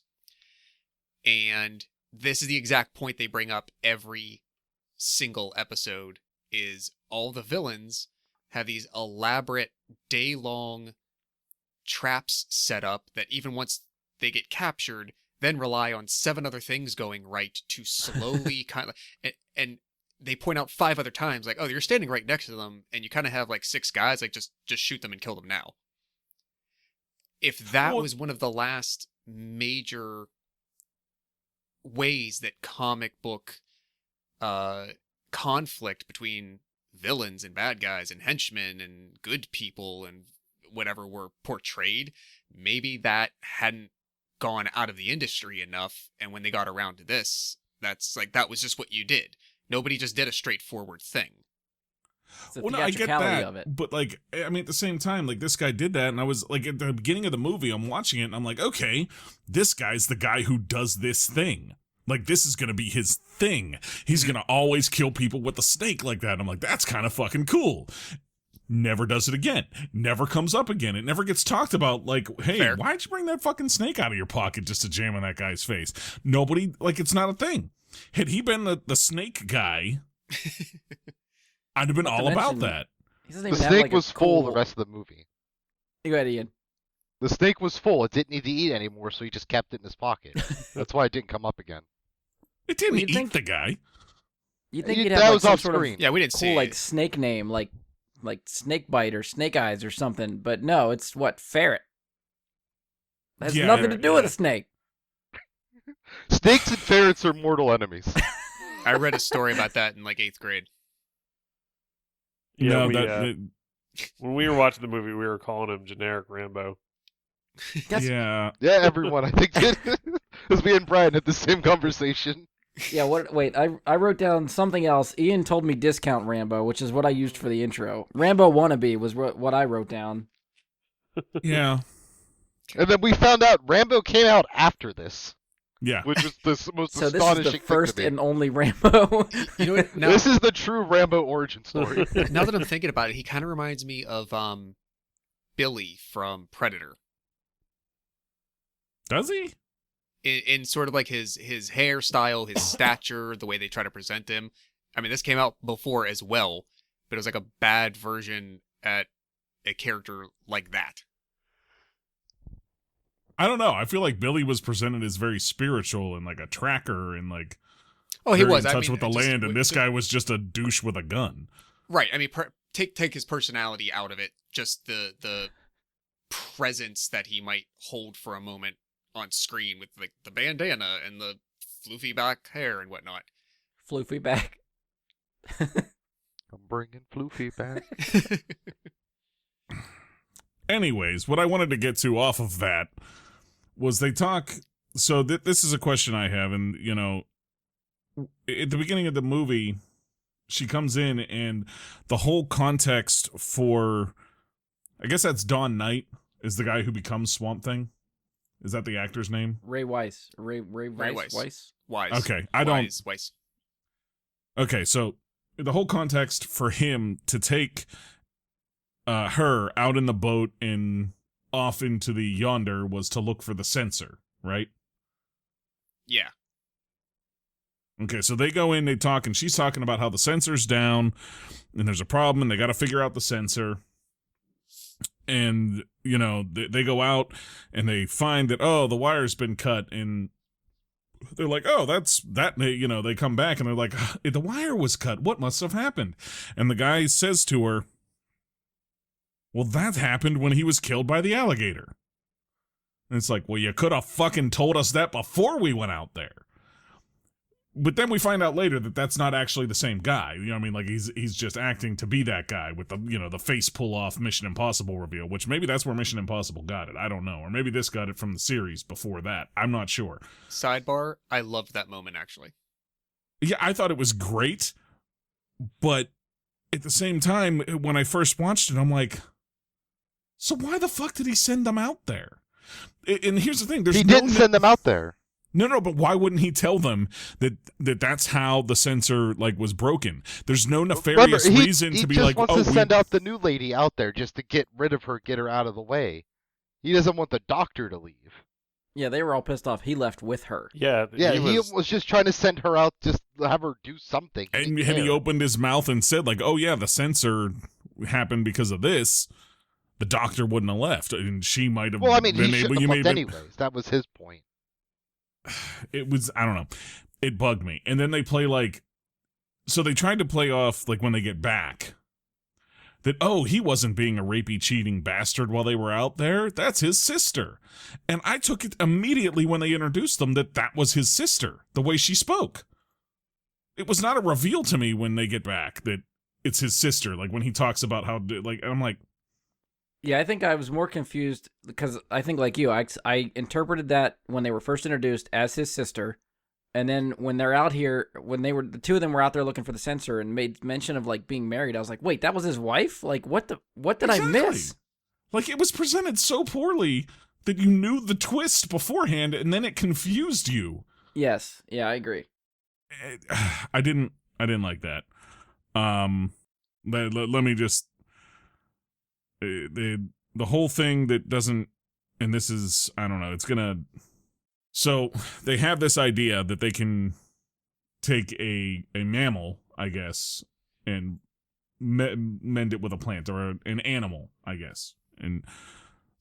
And this is the exact point they bring up every single episode is all the villains have these elaborate day-long traps set up that even once they get captured, then rely on 7 other things going right to slowly kind of, and they point out 5 other times, like, oh, you're standing right next to them, and you kind of have like 6 guys, like just shoot them and kill them now. If that was one of the last major ways that comic book conflict between villains and bad guys and henchmen and good people and whatever were portrayed, maybe that hadn't gone out of the industry enough, and when they got around to this, that's like, that was just what you did. Nobody just did a straightforward thing. It's the Well, no, I get theatricality that, of it. but like, I mean, at the same time, like this guy did that, and I was like, at the beginning of the movie, I'm watching it, and I'm like, okay, this guy's the guy who does this thing. Like, this is gonna be his thing. He's gonna always kill people with a snake like that. I'm like, that's kind of fucking cool. Never does it again. Never comes up again. It never gets talked about. Like, hey, Fair. why'd you bring that fucking snake out of your pocket just to jam in that guy's face? Nobody, like, it's not a thing. Had he been the snake guy, I'd have been Not to all about mention- that. He doesn't The even have, snake like, a was full cool- the rest of the movie. You go ahead, Ian. The snake was full. It didn't need to eat anymore, so he just kept it in his pocket. That's why it didn't come up again. It didn't Well, you'd eat think- the guy. You think You- he'd that have like was some off sort of screen. Yeah, we didn't cool see like snake name, like snake bite or snake eyes or something, but no, it's what, ferret. That has Yeah, nothing to do with yeah. a snake. Snakes and ferrets are mortal enemies. I read a story about that in like 8th grade. Yeah, No, when we were watching the movie, we were calling him generic Rambo. That's- yeah. Yeah, everyone, I think, did. Because me and Brian had the same conversation. Yeah, what? Wait, I wrote down something else. Ian told me discount Rambo, which is what I used for the intro. Rambo wannabe was what I wrote down. Yeah. And then we found out Rambo came out after this, Yeah. which was the most So this astonishing is the first thing to me. and only Rambo. You know what? Now, This is the true Rambo origin story. now that I'm thinking about it, he kind of reminds me of Billy from Predator. Does he? In sort of like his hairstyle, his stature, the way they try to present him. I mean, this came out before as well, but it was like a bad version at a character like that. I don't know. I feel like Billy was presented as very spiritual and like a tracker and like Oh, he very was. in I touch mean, with the just land, and with this the- guy was just a douche with a gun. Right. I mean, take his personality out of it. Just the presence that he might hold for a moment on screen with like the bandana and the floofy back hair and whatnot. Floofy back. I'm bringing Floofy back. Anyways, what I wanted to get to off of that was they talk. So this is a question I have, and you know, at the beginning of the movie, she comes in, and the whole context for, I guess that's Dawn Knight, is the guy who becomes Swamp Thing. Is that the actor's name? Ray Weiss. Ray Weiss. Weiss. Wise. Okay, I don't. Wise. Okay, so the whole context for him to take her out in the boat and off into the yonder was to look for the sensor, right? Yeah. Okay, so they go in, they talk, and she's talking about how the sensor's down, and there's a problem, and they got to figure out the sensor. And, you know, they go out, and they find that, oh, the wire's been cut, and they're like, oh, that's that. You know, they come back, and they're like, the wire was cut. What must have happened? And the guy says to her, well, that happened when he was killed by the alligator. And it's like, well, you could have fucking told us that before we went out there. But then we find out later that that's not actually the same guy. You know what I mean? Like, he's just acting to be that guy with the, you know, the face pull-off Mission Impossible reveal, which maybe that's where Mission Impossible got it. I don't know. Or maybe this got it from the series before that. I'm not sure. Sidebar, I loved that moment, actually. Yeah, I thought it was great, but at the same time, when I first watched it, I'm like, so why the fuck did he send them out there? And here's the thing: there's He no didn't send them out there. No, but why wouldn't he tell them that that's how the sensor like was broken? There's no nefarious Remember, reason he to be just like, wants oh, to send out the new lady out there just to get rid of her, get her out of the way. He doesn't want the doctor to leave. Yeah, they were all pissed off. He left with her. Yeah, Yeah, he was just trying to send her out, just have her do something. and didn't he care. opened his mouth and said like, oh yeah, the sensor happened because of this. the doctor wouldn't have left, and she might have. Well, I mean, been he able, shouldn't you have may left have been- anyways. That was his point. It was, I don't know. It bugged me. And then they play like, so they tried to play off like when they get back that, oh, he wasn't being a rapey, cheating bastard while they were out there. That's his sister. And I took it immediately when they introduced them that was his sister, the way she spoke. It was not a reveal to me when they get back that it's his sister. Like when he talks about how, like, I'm like, Yeah, I think I was more confused because I think, like you, I interpreted that when they were first introduced as his sister, and then when they're out here, when they were the two of them were out there looking for the sensor and made mention of like being married, I was like, wait, that was his wife? Like, what did I Exactly. miss? Like it was presented so poorly that you knew the twist beforehand, and then it confused you. Yes, yeah, I agree. I didn't like that. Let me just the whole thing that doesn't, and this is, I don't know, it's gonna. So they have this idea that they can take a mammal, I guess, and mend it with a plant, or an animal, I guess, and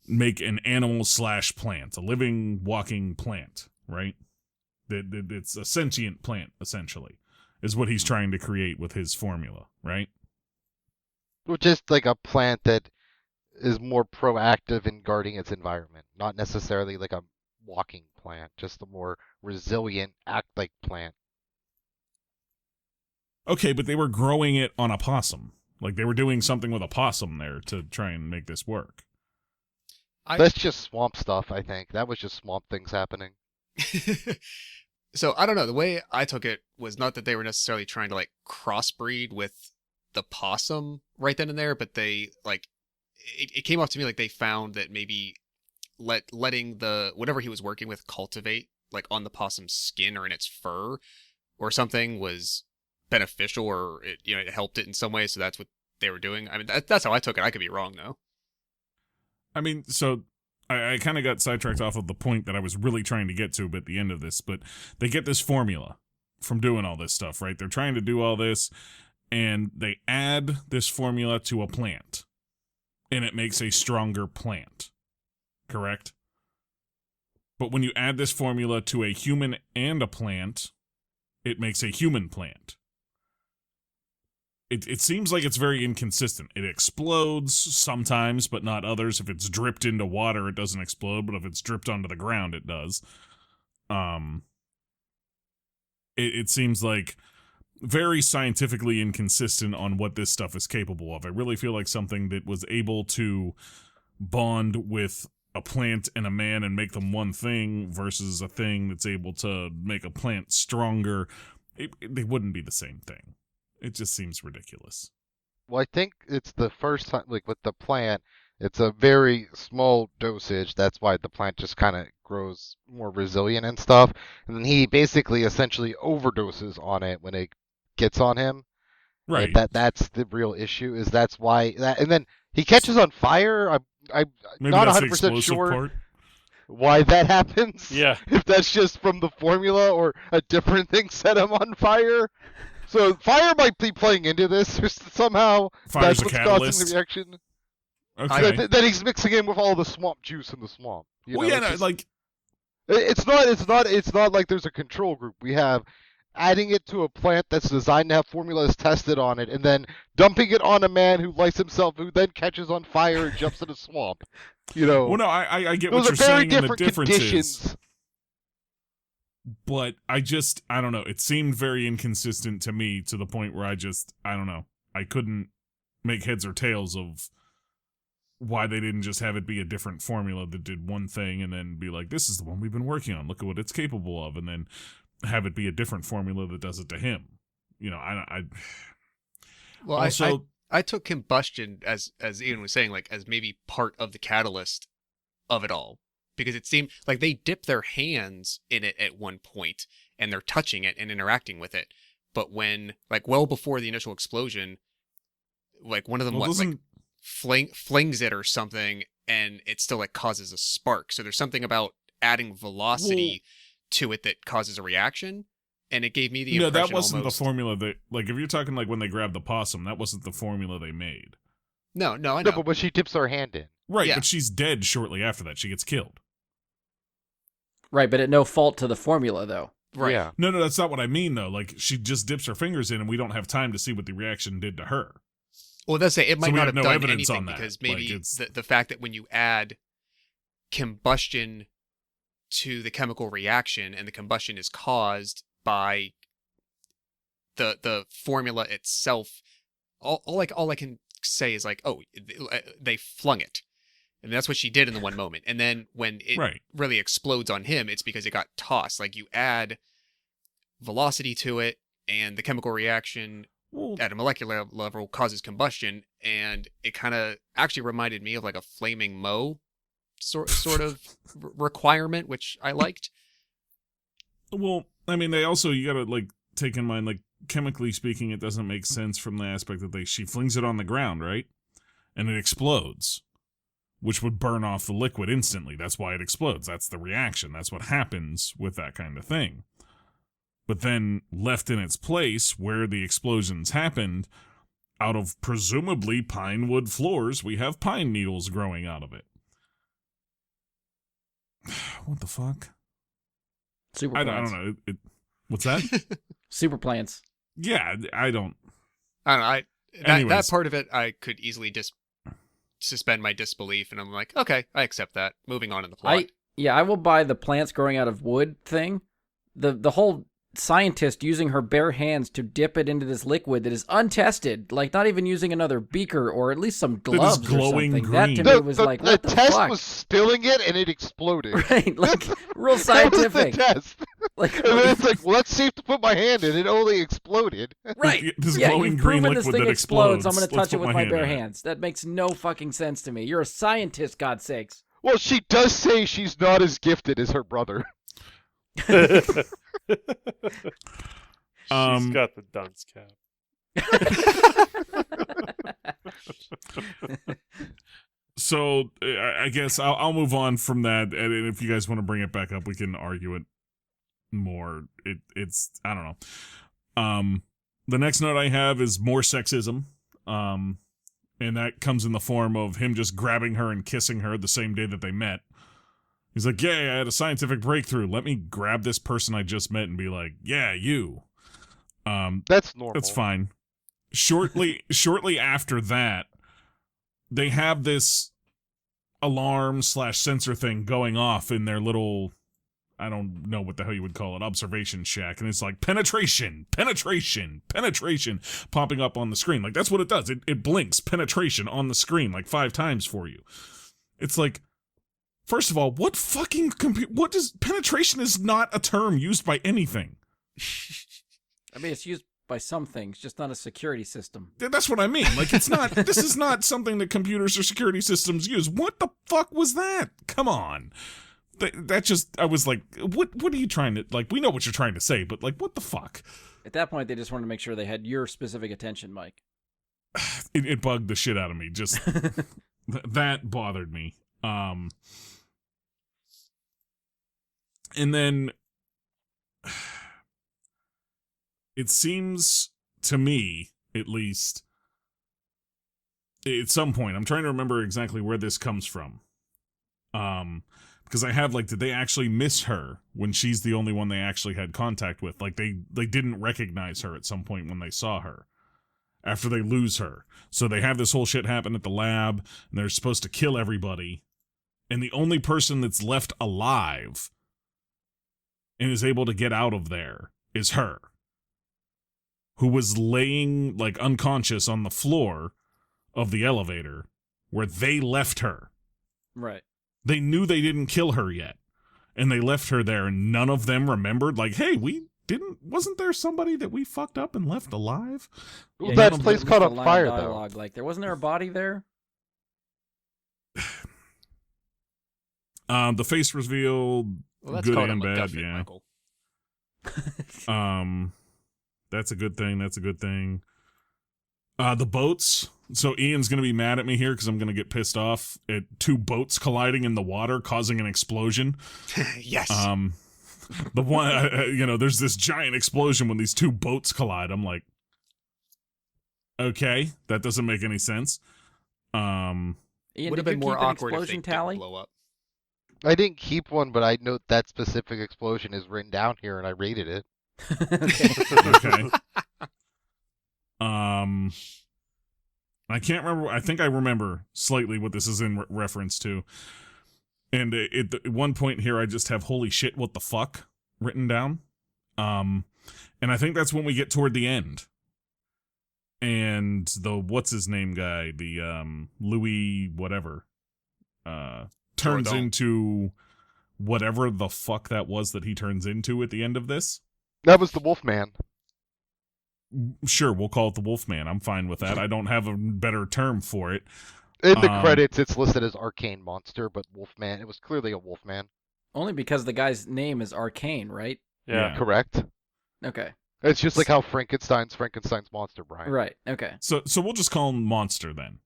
make an animal / plant, a living, walking plant, right? That it's a sentient plant, essentially, is what he's trying to create with his formula, right? Just like a plant that is more proactive in guarding its environment, not necessarily like a walking plant, just a more resilient, act-like plant. Okay, but they were growing it on a possum. Like they were doing something with a possum there to try and make this work. That's just swamp stuff, I think. That was just swamp things happening. So I don't know. The way I took it was not that they were necessarily trying to like crossbreed with the possum right then and there, but they like it came off to me like they found that maybe letting the whatever he was working with cultivate like on the possum's skin or in its fur or something was beneficial, or it helped it in some way. So that's what they were doing. I mean, that's how I took it. I could be wrong though. I mean, so I kind of got sidetracked off of the point that I was really trying to get to at the end of this, but they get this formula from doing all this stuff, right? They're trying to do all this, and they add this formula to a plant, and it makes a stronger plant, correct? But when you add this formula to a human and a plant, it makes a human plant. It seems like it's very inconsistent. It explodes sometimes, but not others. If it's dripped into water, it doesn't explode, but if it's dripped onto the ground, it does. It seems like very scientifically inconsistent on what this stuff is capable of. I really feel like something that was able to bond with a plant and a man and make them one thing versus a thing that's able to make a plant stronger, they wouldn't be the same thing. It just seems ridiculous. Well, I think it's the first time, like with the plant, it's a very small dosage. That's why the plant just kind of grows more resilient and stuff. And then he basically essentially overdoses on it when it gets on him. Right. That's the real issue. Is that's why that, and then he catches on fire. I'm Maybe not that's the 100% explosive sure part. why that happens. Yeah. If that's just from the formula or a different thing set him on fire. So fire might be playing into this somehow. Fire's That's a what's catalyst. causing the reaction. Okay. Then he's mixing in with all the swamp juice in the swamp. Well, yeah, no, like it's not like there's a control group. We have adding it to a plant that's designed to have formulas tested on it, and then dumping it on a man who lights himself, who then catches on fire and jumps in a swamp. well, no, I get what those you're are very saying, and the different difference is. conditions. But I don't know. It seemed very inconsistent to me to the point where I don't know. I couldn't make heads or tails of why they didn't just have it be a different formula that did one thing and then be like, this is the one we've been working on. Look at what it's capable of. And then have it be a different formula that does it to him. Well, also, I took combustion as Ian was saying, like as maybe part of the catalyst of it all. Because it seemed like they dip their hands in it at one point and they're touching it and interacting with it. But when, like, well before the initial explosion, like one of them flings it or something, and it still like causes a spark. So there's something about adding velocity to it that causes a reaction. And it gave me the impression that wasn't almost... the formula that, like, if you're talking like when they grabbed the possum, that wasn't the formula they made. No, I know. No, but when she dips her hand in. Right, Yeah. but she's dead shortly after that. She gets killed. Right, but at no fault to the formula, though. Right. Yeah. No, that's not what I mean, though. Like, she just dips her fingers in, and we don't have time to see what the reaction did to her. Well, that's it. It might So we not have have no done evidence anything on that. because Like, maybe it's- the fact that when you add combustion to the chemical reaction and the combustion is caused by the formula itself, all I can say is like, oh, they flung it. And that's what she did in the one moment. And then when it Right. really explodes on him, it's because it got tossed. Like, you add velocity to it, and the chemical reaction Well, at a molecular level causes combustion, and it kind of actually reminded me of like a flaming Moe sort of requirement, which I liked. well, I mean, they also, you gotta, like, take in mind, like, chemically speaking, it doesn't make sense from the aspect that she flings it on the ground, right? And it explodes, which would burn off the liquid instantly. That's why it explodes. That's the reaction. That's what happens with that kind of thing. But then left in its place where the explosions happened, out of presumably pine wood floors, we have pine needles growing out of it. What the fuck? Super I plants. don't know. What's that? Super plants. Yeah, I don't. I don't know. That Anyways. part of it, I could easily suspend my disbelief, and I'm like, okay, I accept that. Moving on in the plot. I will buy the plants growing out of wood thing. The whole scientist using her bare hands to dip it into this liquid that is untested, like not even using another beaker or at least some gloves or glowing something. That to green. me was like, what the test fuck? was spilling it and it exploded. Right, like real That was the scientific. test. Like, And then it's like, well, that's safe to put my hand in. It only exploded. right. This Yeah, glowing you've green proven this liquid thing that explodes. I'm explodes. going to Let's touch it put with my my hand bare in it. hands. That makes no fucking sense to me. You're a scientist, God's sakes. Well, she does say she's not as gifted as her brother. She's got the dunce cap. So I guess I'll move on from that, and if you guys want to bring it back up, we can argue it more. It's I don't know. The next note I have is more sexism, and that comes in the form of him just grabbing her and kissing her the same day that they met. He's like, "Yeah, I had a scientific breakthrough. Let me grab this person I just met and be like, yeah, you." That's normal. That's fine. Shortly after that, they have this alarm / sensor thing going off in their little, I don't know what the hell you would call it, observation shack. And it's like penetration, popping up on the screen. Like, that's what it does. It blinks penetration on the screen like 5 times for you. It's like, first of all, what fucking what does penetration is not a term used by anything. I mean, it's used by some things, just not a security system. That's what I mean. Like, it's not, this is not something that computers or security systems use. What the fuck was that? Come on. That just, I was like, what are you trying to, like, we know what you're trying to say, but like, what the fuck? At that point, they just wanted to make sure they had your specific attention, Mike. It bugged the shit out of me. Just, that bothered me. And then, it seems to me, at least, at some point, I'm trying to remember exactly where this comes from. Because I have, like, did they actually miss her when she's the only one they actually had contact with? Like, they didn't recognize her at some point when they saw her after they lose her. So they have this whole shit happen at the lab, and they're supposed to kill everybody. And the only person that's left alive and is able to get out of there is her, who was laying, like, unconscious on the floor of the elevator where they left her. Right. They knew they didn't kill her yet, and they left her there, and none of them remembered, like, hey, wasn't there somebody that we fucked up and left alive? Well, Yeah, that you know, place at caught least on a line of fire, dialogue, like, wasn't there a body there? The face reveal, Well, that's good called a and bad, MacGuffin, yeah. Michael. That's a good thing. The boats. So Ian's going to be mad at me here because I'm going to get pissed off at 2 boats colliding in the water, causing an explosion. Yes. The one, there's this giant explosion when these 2 boats collide. I'm like, okay, that doesn't make any sense. Ian, Would did have been you more keep an awkward if they explosion didn't tally? blow up. I didn't keep one, but I note that specific explosion is written down here, and I rated it. Okay. Okay. I can't remember. I think I remember slightly what this is in reference to. And at one point here, I just have "holy shit, what the fuck" written down. And I think that's when we get toward the end. And the what's his name guy, the Louis whatever, turns Jordan. into whatever the fuck that was that he turns into at the end of this. That was the Wolfman. Sure, we'll call it the Wolfman. I'm fine with that. I don't have a better term for it. In the credits, it's listed as Arcane Monster, but Wolfman. It was clearly a Wolfman. Only because the guy's name is Arcane, right? Yeah. Correct. Okay. It's just like how Frankenstein's monster, Brian. Right. Okay. So we'll just call him Monster then.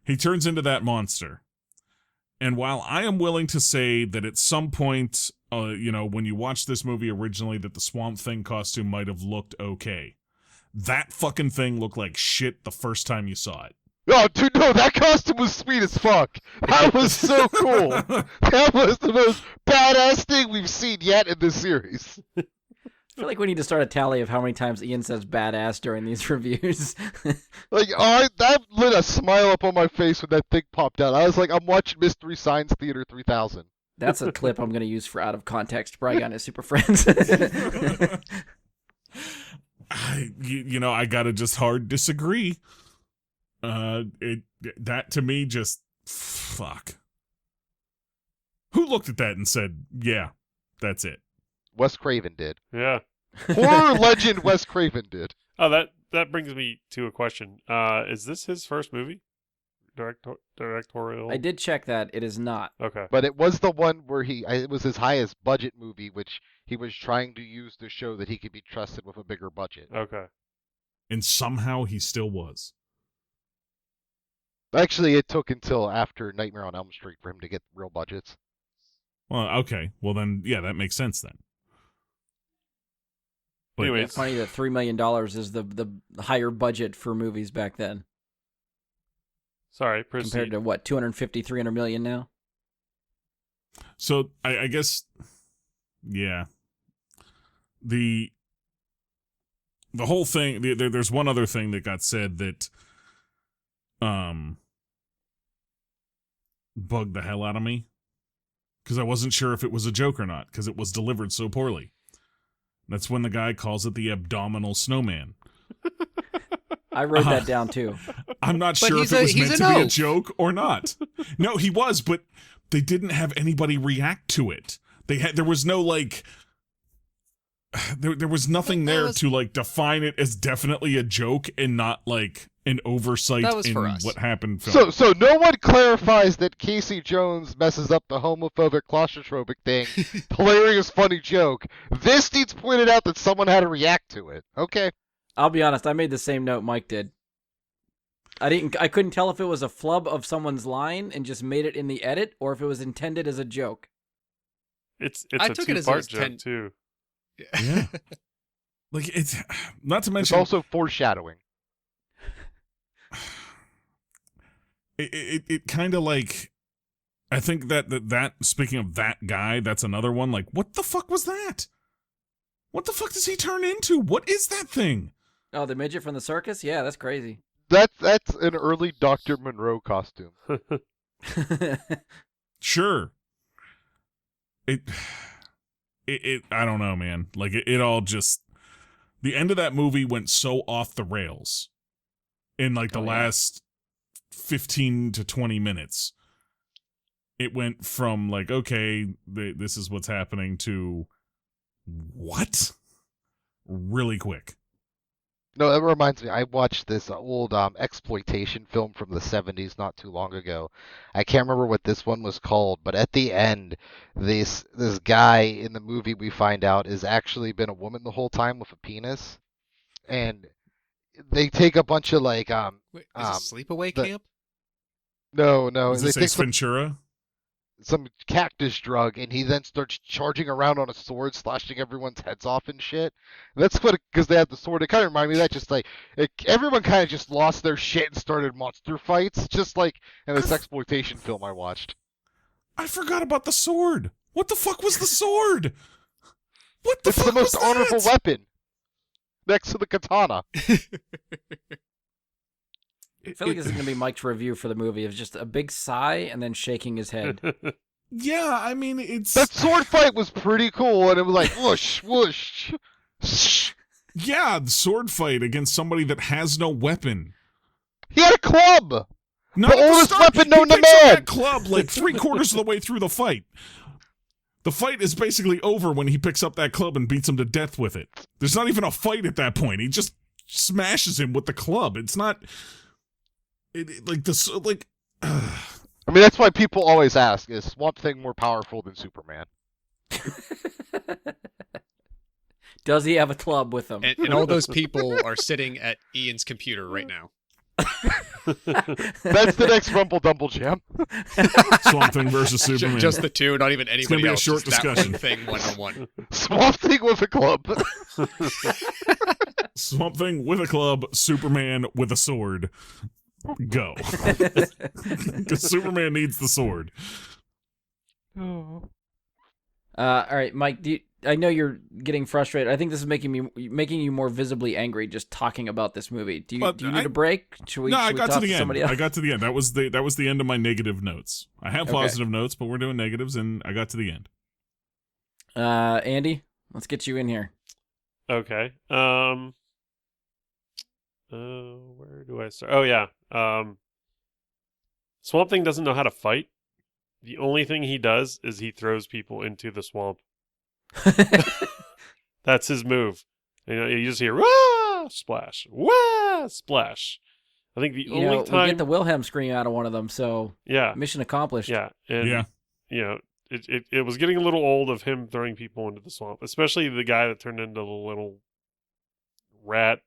He turns into that monster. And while I am willing to say that at some point, when you watch this movie originally, that the Swamp Thing costume might have looked okay, that fucking thing looked like shit the first time you saw it. Oh, dude, no, that costume was sweet as fuck. That was so cool. That was the most badass thing we've seen yet in this series. I feel like we need to start a tally of how many times Ian says "badass" during these reviews. That lit a smile up on my face when that thing popped out. I was like, I'm watching Mystery Science Theater 3000. That's a clip I'm going to use for out of context. Brian is Super Friends. I gotta just hard disagree. That to me just fuck. Who looked at that and said, "Yeah, that's it"? Wes Craven did. Yeah. Horror legend Wes Craven did. Oh, that brings me to a question. Is this his first movie? Directorial? I did check that. It is not. Okay. But it was the one where it was his highest budget movie, which he was trying to use to show that he could be trusted with a bigger budget. Okay. And somehow he still was. Actually, it took until after Nightmare on Elm Street for him to get real budgets. Well, okay. Well then, yeah, that makes sense then. But Anyways. It's funny that $3 million is the higher budget for movies back then. Sorry, proceed. Compared to what, 250, 300 million now? So I guess, yeah. The whole thing. There's one other thing that got said that bugged the hell out of me, because I wasn't sure if it was a joke or not, because it was delivered so poorly. That's when the guy calls it the abdominal snowman. I wrote that down too. I'm not But sure he's if it was a- he's meant an to be a oaf. joke or not. No, he was, but they didn't have anybody react to it. There was no like there was nothing That there was- to like define it as definitely a joke and not like an oversight That was in for us. what happened. So no one clarifies that Casey Jones messes up the homophobic claustrophobic thing. Hilarious, funny joke. This needs pointed out that someone had to react to it. Okay. I'll be honest, I made the same note Mike did. I couldn't tell if it was a flub of someone's line and just made it in the edit, or if it was intended as a joke. It's I a took it as two-part it was joke 10 too. Yeah. Like it's not to It's mention also foreshadowing. it kind of like, I think that speaking of that guy, that's another one. Like, what the fuck was that? What the fuck does he turn into? What is that thing? Oh, the midget from the circus? Yeah, that's crazy. That's an early Dr. Monroe costume. Sure. It I don't know, man. Like it all just, the end of that movie went so off the rails in like the Oh, yeah. last 15 to 20 minutes. It went from like, okay, this is what's happening, to what? Really quick. No, that reminds me. I watched this old exploitation film from the 70s not too long ago. I can't remember what this one was called, but at the end, this guy in the movie we find out is actually been a woman the whole time with a penis, and they take a bunch of like Wait, is it Sleepaway the- Camp? no, Does they this say take some, Ventura? some cactus drug, and he then starts charging around on a sword, slashing everyone's heads off and shit. That's what, because they had the sword. It kind of reminded me of that. Just like everyone kind of just lost their shit and started monster fights, just like in this exploitation film I watched. I forgot about the sword. What the fuck was the sword? What the It's fuck the most was honorable that? weapon, next to the katana. I feel like this is going to be Mike's review for the movie. It's just a big sigh and then shaking his head. Yeah, I mean, it's... That sword fight was pretty cool, and it was like whoosh, whoosh. Yeah, the sword fight against somebody that has no weapon. He had a club. Not The at oldest start. weapon known He to picks up man. that club like 3/4 of the way through the fight. The fight is basically over when he picks up that club and beats him to death with it. There's not even a fight at that point. He just smashes him with the club. It's not... I mean, that's why people always ask, is Swamp Thing more powerful than Superman? Does he have a club with him? And all those people are sitting at Ian's computer right now. That's the next Rumble Dumble Jam. Swamp Thing versus Superman. Just the two, not even gonna anybody be a else. short just discussion. That one thing, one-on-one. Swamp Thing with a club. Swamp Thing with a club, Superman with a sword. Go. Because Superman needs the sword. All right, Mike. I know you're getting frustrated. I think this is making you more visibly angry just talking about this movie. Do you need a break? Should we? No, I should we got to talk the end. somebody else? I got to the end. That was the end of my negative notes. I have Okay. positive notes, but we're doing negatives, and I got to the end. Andy, let's get you in here. Okay. Where do I start? Oh yeah. Swamp Thing doesn't know how to fight. The only thing he does is he throws people into the swamp. That's his move. You just hear "Wah!" Splash, "Wah!" Splash. I think the only we time, get the Wilhelm scream out of one of them, so yeah, mission accomplished. yeah, and Yeah. it was getting a little old of him throwing people into the swamp, especially the guy that turned into the little rat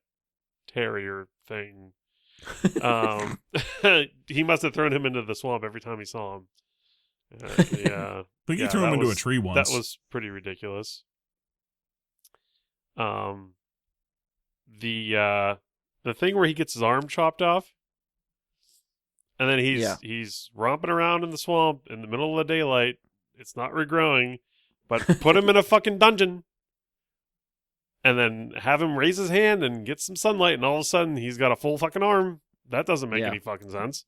terrier thing. He must have thrown him into the swamp every time he saw him. Yeah, I think he threw him into a tree once. that was pretty ridiculous. The thing where he gets his arm chopped off, and then he's romping around in the swamp in the middle of the daylight. It's not regrowing, but put him in a fucking dungeon, and then have him raise his hand and get some sunlight, and all of a sudden he's got a full fucking arm. That doesn't make any fucking sense.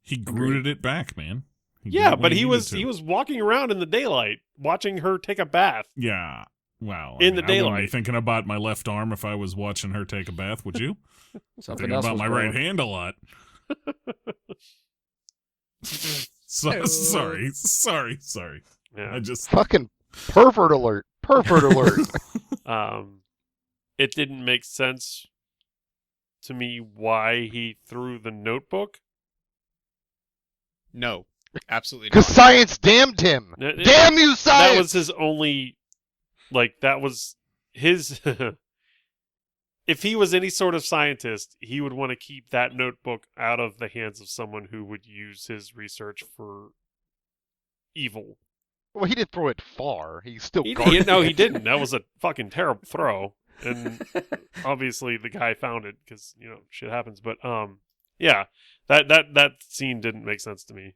He grooted it back, man. Yeah, but he was walking around in the daylight, watching her take a bath. Yeah. Wow. In the I wouldn't be daylight. thinking about my left arm if I was watching her take a bath, would you? Something Thinking else about was my growing. right hand a lot. Sorry. Yeah. I just Fucking pervert alert. Pervert alert. It didn't make sense to me why he threw the notebook. No, absolutely Because not. science damned him. It- Damn you, That science! was his only, that was his. If he was any sort of scientist, he would want to keep that notebook out of the hands of someone who would use his research for evil. Well, he didn't throw it far. He still He guarded no, it. he didn't. That was a fucking terrible throw. And obviously the guy found it because, shit happens. But, yeah, that scene didn't make sense to me.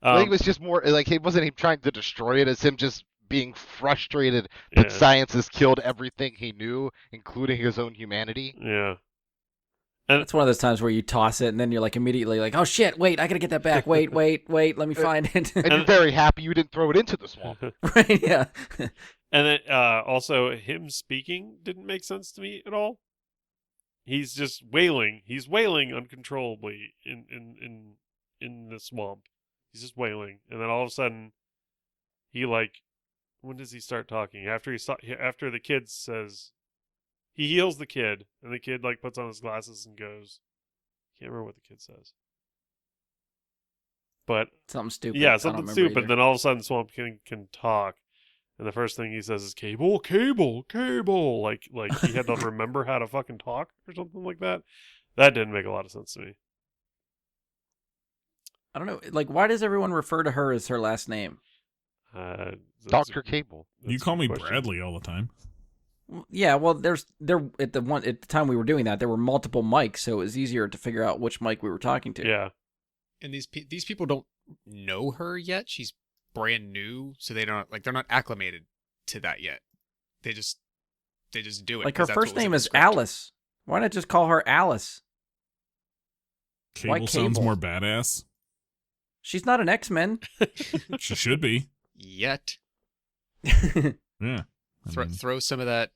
I think it was just more like he wasn't him trying to destroy it, as him just being frustrated Yeah. that science has killed everything he knew, including his own humanity. Yeah. It's one of those times where you toss it and then you're like immediately like, oh shit, wait, I gotta get that back. Wait, let me find it. And you're very happy you didn't throw it into the swamp. Right? Yeah. And then also him speaking didn't make sense to me at all. He's just wailing. He's wailing uncontrollably in the swamp. He's just wailing, and then all of a sudden, when does he start talking? After the kid says, he heals the kid, and the kid puts on his glasses and goes, can't remember what the kid says, but Something stupid. yeah, I don't something remember stupid. either. Then all of a sudden, Swamp King can talk, and the first thing he says is cable. Like he had to remember how to fucking talk or something like that. That didn't make a lot of sense to me. I don't know. Like, why does everyone refer to her as her last name? That's Dr. Cable. You that's a call good me question. Bradley all the time. Yeah, well, there at the time we were doing that, there were multiple mics, so it was easier to figure out which mic we were talking to. Yeah. And these people don't know her yet. She's brand new, so they're not acclimated to that yet. They just do it. Like, 'cause her that's what first was in name the is script. Alice. Why not just call her Alice? Why Cable sounds Cable? more badass. She's not an X-Men. She should be. Yet. Yeah. I mean, Throw some of that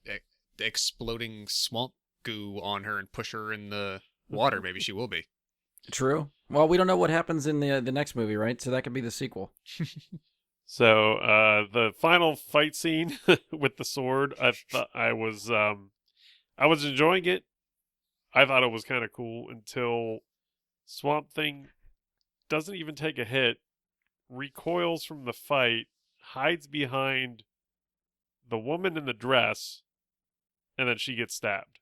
exploding swamp goo on her and push her in the water. Maybe she will be. True. Well, we don't know what happens in the next movie, right? So that could be the sequel. So the final fight scene with the sword, I was enjoying it. I thought it was kind of cool until Swamp Thing doesn't even take a hit, recoils from the fight, hides behind the woman in the dress, and then she gets stabbed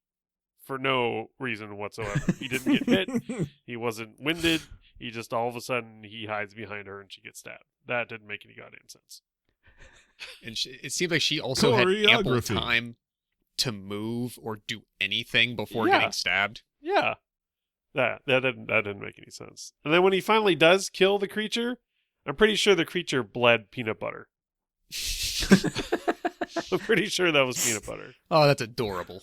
for no reason whatsoever. He didn't get hit. He wasn't winded. He just all of a sudden he hides behind her and she gets stabbed. That didn't make any goddamn sense. And it seemed like she also had ample Choreography. time to move or do anything before Yeah. getting stabbed. Yeah, that didn't make any sense. And then when he finally does kill the creature, I'm pretty sure the creature bled peanut butter. I'm pretty sure that was peanut butter. Oh, that's adorable.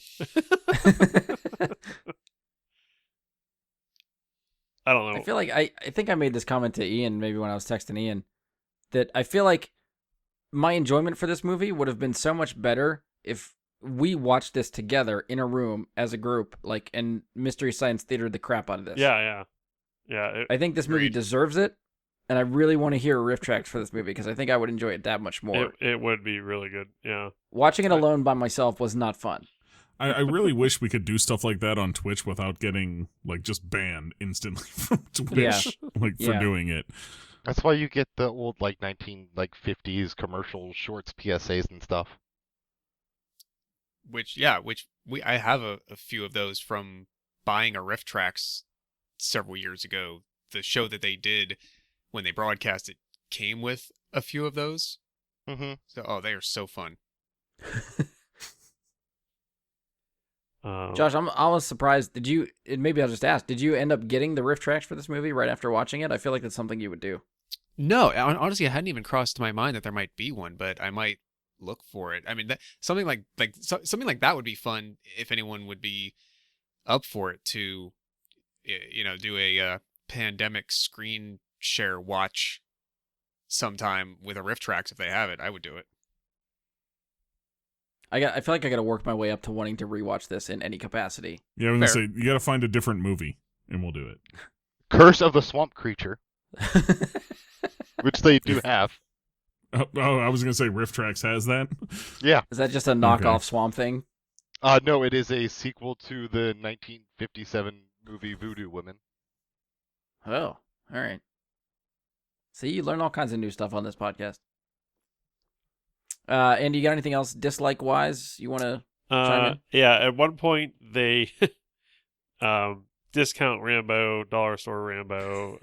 I don't know. I feel like I think I made this comment to Ian maybe when I was texting Ian that I feel like my enjoyment for this movie would have been so much better if we watched this together in a room as a group, like, and Mystery Science Theater the crap out of this. Yeah. I think this movie Agreed. deserves it, and I really want to hear riff tracks for this movie because I think I would enjoy it that much more. It would be really good. Yeah. Watching it alone by myself was not fun. I really wish we could do stuff like that on Twitch without getting like just banned instantly from Twitch, like for Yeah. doing it. That's why you get the old 50s commercial shorts PSAs and stuff. I have a few of those from buying a Riff Tracks several years ago. The show that they did when they broadcast it came with a few of those. Mm-hmm. So, they are so fun. Josh, I'm almost surprised. Maybe I'll just ask, did you end up getting the riff tracks for this movie right after watching it? I feel like that's something you would do. No, honestly, it hadn't even crossed my mind that there might be one, but I might look for it. I mean, something like that would be fun if anyone would be up for it to, do a pandemic screen share watch sometime with a Riff Tracks if they have it. I would do it. I feel like I got to work my way up to wanting to rewatch this in any capacity. Yeah, I was Fair. gonna say you got to find a different movie, and we'll do it. Curse of the Swamp Creature, which they do have. Oh, I was gonna say Riff Tracks has that. Yeah. Is that just a knockoff Swamp Thing? No, it is a sequel to the 1957 movie Voodoo Women. Oh, all right. See, you learn all kinds of new stuff on this podcast. Andy, you got anything else dislike-wise you want to chime in? Yeah, at one point they discount Rambo, dollar store Rambo,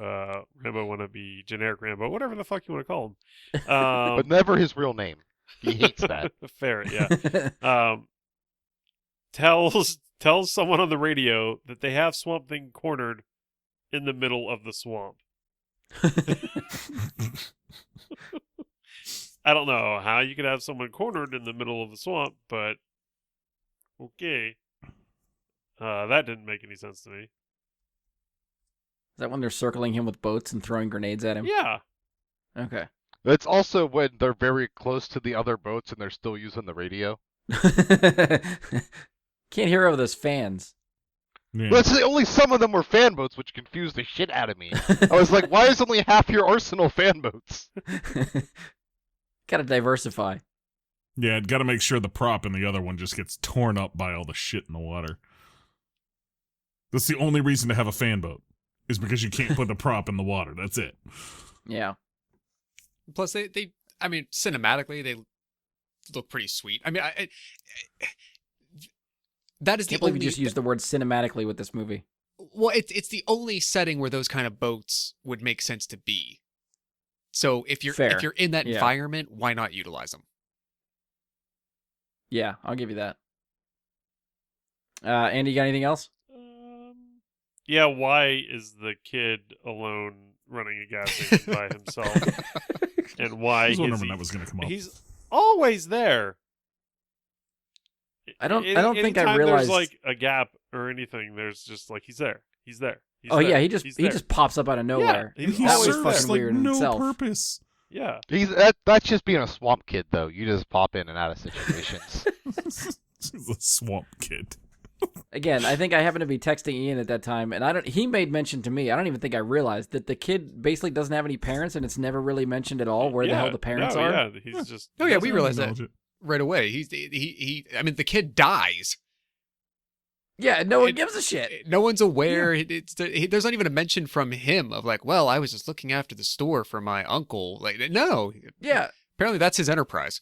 Rambo wannabe, generic Rambo, whatever the fuck you want to call him. But never his real name. He hates that. Fair, yeah. Tells someone on the radio that they have Swamp Thing cornered in the middle of the swamp. I don't know how you could have someone cornered in the middle of the swamp, but okay. That didn't make any sense to me. Is that when they're circling him with boats and throwing grenades at him? Yeah. Okay. It's also when they're very close to the other boats and they're still using the radio. Can't hear over those fans. Yeah. But only some of them were fan boats, which confused the shit out of me. I was like, why is only half your arsenal fan boats? Gotta diversify. Yeah, got to make sure the prop in the other one just gets torn up by all the shit in the water. That's the only reason to have a fan boat, is because you can't put the prop in the water. That's it. Yeah. Plus, they cinematically, they look pretty sweet. I mean, that is Can't the believe only... you just used the word cinematically with this movie. Well, it's the only setting where those kind of boats would make sense to be. So if you're Fair. in that Yeah. environment, why not utilize them? Yeah, I'll give you that. Andy, you got anything else? Yeah, why is the kid alone running a gas station by himself? And I why was wondering is when he? that was going to come up. He's always there. I don't think I Anytime realized. there's like a gap or anything. There's just like he's there. He's there. He's Oh there. yeah, He's he there. just pops up out of nowhere. Yeah, And he That was serves fucking like weird in no itself. purpose. Yeah. That's just being a swamp kid, though. You just pop in and out of situations. He's a swamp kid. Again, I think I happened to be texting Ian at that time, and he made mention to me. I don't even think I realized that the kid basically doesn't have any parents, and it's never really mentioned at all where the hell the parents are. Yeah, he's just. Oh yeah, we Doesn't realized that acknowledge it. right away. He. I mean, the kid dies. Yeah, no one gives a shit. No one's aware. There's not even a mention from him of like, well, I was just looking after the store for my uncle. Like, no. Yeah, Apparently, that's his enterprise.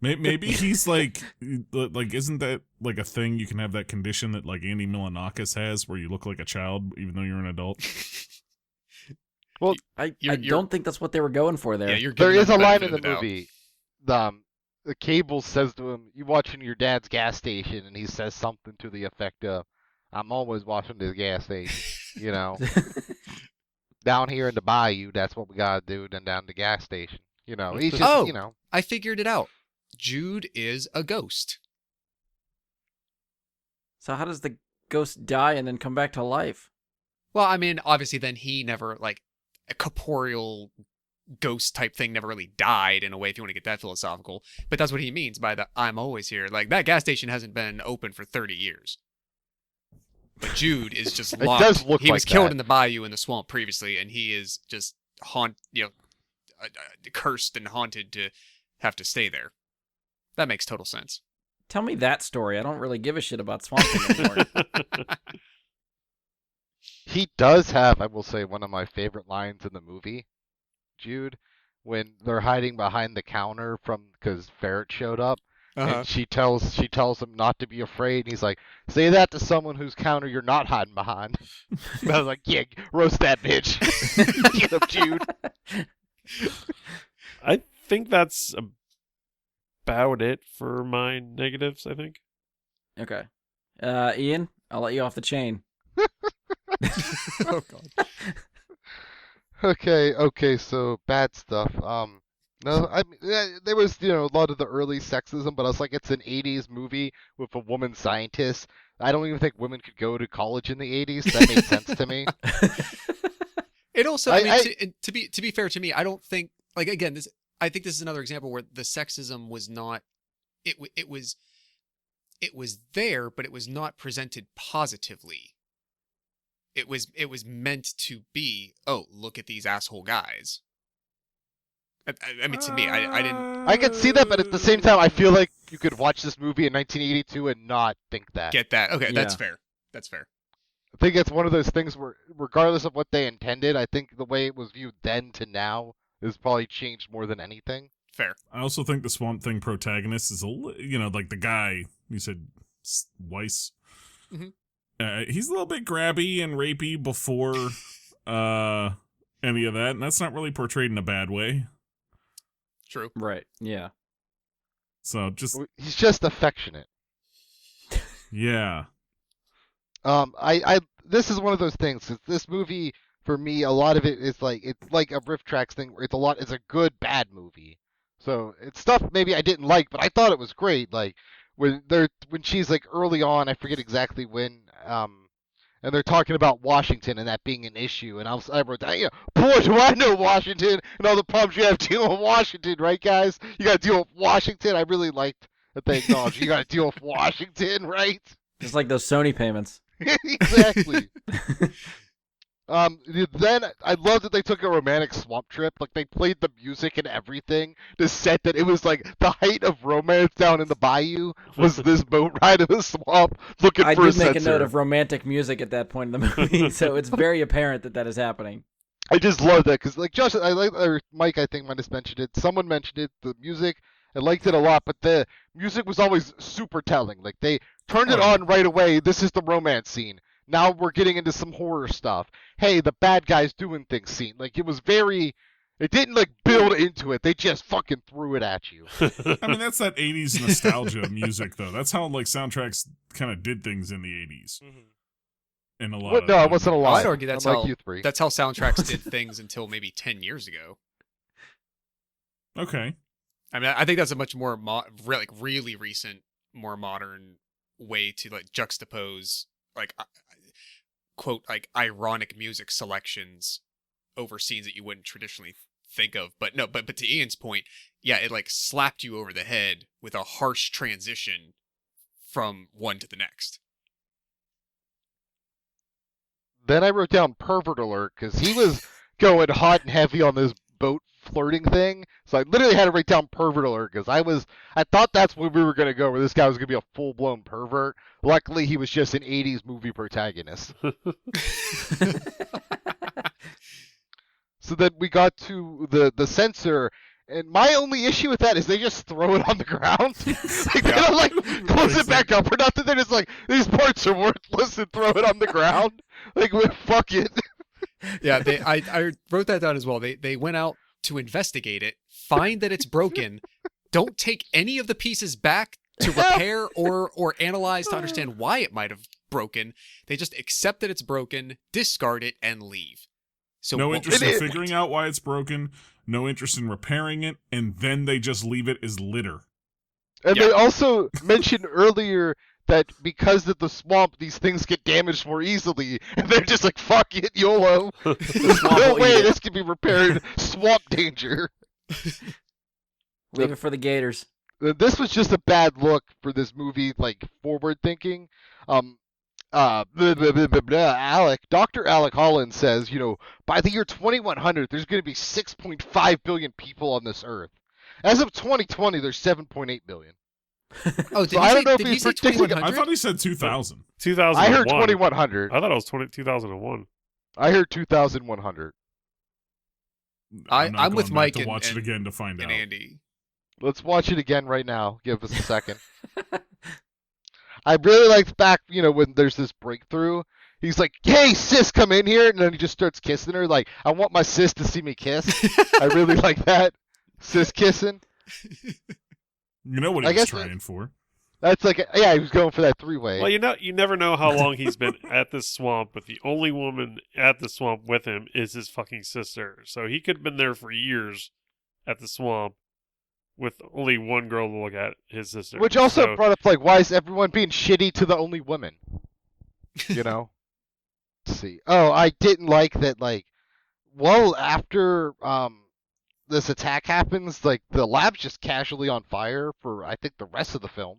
Maybe he's like, isn't that like a thing? You can have that condition that like Andy Milonakis has, where you look like a child even though you're an adult. I You're- don't think that's what they were going for there. Yeah, you're. There giving is them a line benefit in of the doubt. movie. The Cable says to him, "You watching your dad's gas station?" And he says something to the effect of, "I'm always watching this gas station." You know, down here in the bayou, that's what we gotta do. Then down the gas station. You know, he's just, Oh. you know. I figured it out. Jude is a ghost. So how does the ghost die and then come back to life? Well, I mean, obviously, then he never like a corporeal ghost type thing never really died in a way. If you want to get that philosophical, but that's what he means by the "I'm always here." Like that gas station hasn't been open for 30 years. But Jude is just It locked. does look he was like killed that. in the bayou in the swamp previously, and he is just cursed and haunted to have to stay there. That makes total sense. Tell me that story. I don't really give a shit about Swamp Thing anymore. He does have, I will say, one of my favorite lines in the movie, Jude, when they're hiding behind the counter because Ferret showed up, and she tells him not to be afraid. And he's like, "Say that to someone whose counter you're not hiding behind." I was like, "Yeah, roast that bitch." Get him, Jude. I think that's about it for my negatives. I think. Okay. Ian, I'll let you off the chain. Oh god. Okay, so bad stuff. No, there was, a lot of the early sexism, but I was like, it's an 80s movie with a woman scientist. I don't even think women could go to college in the 80s. That made sense to me. It also, to be fair to me, I don't think like again I think this is another example where the sexism was not it was there, but it was not presented positively. It was meant to be, oh, look at these asshole guys. I mean, to me, I didn't I could see that, but at the same time, I feel like you could watch this movie in 1982 and not think that. get that. Okay, that's Yeah. fair. That's fair. I think it's one of those things where, regardless of what they intended, I think the way it was viewed then to now has probably changed more than anything. Fair. I also think the Swamp Thing protagonist is like the guy you said, Weiss. Mhm. He's a little bit grabby and rapey before any of that, and that's not really portrayed in a bad way. True. Right. Yeah. So just He's just affectionate. yeah. This is one of those things. 'Cause this movie, for me, a lot of it is it's like a riff tracks thing where it's a good bad movie. So it's stuff maybe I didn't like, but I thought it was great. Like when she's like early on, I forget exactly when, and they're talking about Washington and that being an issue, and I wrote down, boy, do I know Washington and all the problems you have dealing with Washington, right, guys? You got to deal with Washington. I really liked that they acknowledged you got to deal with Washington, right? Just like those Sony payments. Exactly. Then I love that they took a romantic swamp trip. Like they played the music and everything to set that it was like the height of romance down in the bayou was this boat ride in the swamp looking I for did a make sensor. a note of romantic music at that point in the movie, so it's very apparent that is happening. I just love that because like Josh, or Mike, I think might have mentioned it. Someone mentioned it. The music, I liked it a lot, but the music was always super telling. Like they turned it on right away. This is the romance scene. Now we're getting into some horror stuff. Hey, the bad guy's doing things scene. Like, it was very. It didn't, like, build into it. They just fucking threw it at you. I mean, that's that 80s nostalgia music, though. That's how, like, soundtracks kind of did things in the 80s. In a lot What? of No, it wasn't a lot. I'd argue that's Unlike how you three. that's how soundtracks did things until maybe 10 years ago. Okay. I mean, I think that's a much more really recent, more modern way to like juxtapose like quote like ironic music selections over scenes that you wouldn't traditionally think of. But no, but to Ian's point, yeah, it like slapped you over the head with a harsh transition from one to the next. Then I wrote down pervert alert because he was going hot and heavy on this boat flirting thing. So I literally had to write down pervert alert because I thought that's where we were gonna go, where this guy was gonna be a full blown pervert. Luckily, he was just an '80s movie protagonist. So then we got to the censor. And my only issue with that is they just throw it on the ground. Like, they don't, like, close it back up or nothing. They're just like, these parts are worthless and throw it on the ground. Like, fuck it. Yeah, I wrote that down as well. They went out to investigate it, find that it's broken, don't take any of the pieces back to repair or analyze to understand why it might have broken. They just accept that it's broken, discard it, and leave. So No interest in it- figuring out why it's broken, no interest in repairing it, and then they just leave it as litter. And Yeah. they also mentioned earlier that because of the swamp, these things get damaged more easily. And they're just like, fuck it, YOLO. There's swamp no will way eat it. this can be repaired. Swamp danger. Leave it for the Gators. This was just a bad look for this movie, like, forward thinking. Dr. Alec Holland says, by the year 2100, there's going to be 6.5 billion people on this earth. As of 2020, there's 7.8 billion. Oh, did So he I say, don't know if did he's he say predicting- 2100? I thought he said 2000. 2001. I heard 2100. I thought it was 2001. I heard 2100. I'm, not I'm with going back Mike to and- watch it and- again to find And out. Andy. Let's watch it again right now. Give us a second. I really liked back, when there's this breakthrough. He's like, hey, sis, come in here. And then he just starts kissing her. Like, I want my sis to see me kiss. I really like that. Sis kissing. You know what I he was guess trying for. That's like, yeah, he was going for that three-way. Well, you never know how long he's been at this swamp, but the only woman at the swamp with him is his fucking sister. So he could have been there for years at the swamp with only one girl to look at, his sister. Which also So- brought up, like, why is everyone being shitty to the only women? You know? Let's see. Oh, I didn't like that, like, well, after this attack happens, like, the lab's just casually on fire for, I think, the rest of the film.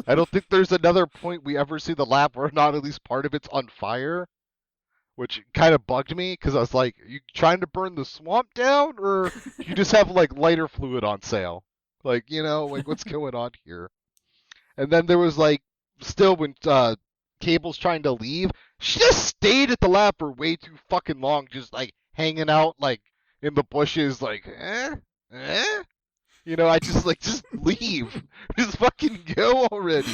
I don't think there's another point we ever see the lab where not at least part of it's on fire, which kind of bugged me, because I was like, are you trying to burn the swamp down, or you just have, like, lighter fluid on sale? Like, like, what's going on here? And then there was, like, still when Cable's trying to leave, she just stayed at the lab for way too fucking long, just, like, hanging out, like, in the bushes, like, I just, like, just leave. Just fucking go already.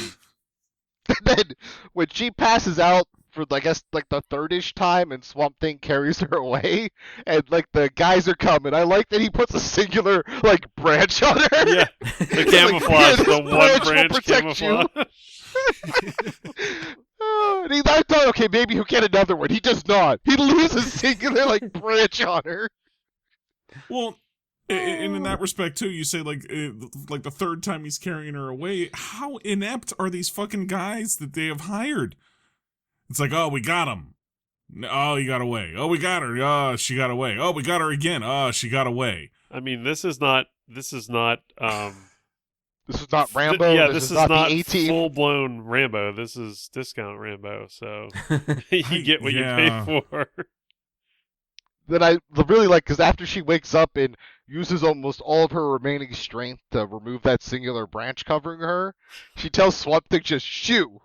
And then, when she passes out for, I guess, like, the third-ish time, and Swamp Thing carries her away, and, like, the guys are coming, I like that he puts a singular, like, branch on her. Yeah, the Like, camouflage, "Here, the this one will branch protect you." camouflage. And I thought, okay, maybe he'll get another one. He does not. He loses a singular, like, branch on her. Well, and in that respect too, you say like the third time he's carrying her away. How inept are these fucking guys that they have hired? It's like, oh, we got him. Oh, he got away. Oh, we got her. Oh, she got away. Oh, we got her again. Oh, she got away. I mean, this is not. This is not Rambo. Yeah, this is not the A-Team. full blown Rambo. This is discount Rambo. So you get what Yeah. you pay for. That I really like, because after she wakes up and uses almost all of her remaining strength to remove that singular branch covering her, she tells Swamp Thing just shoo.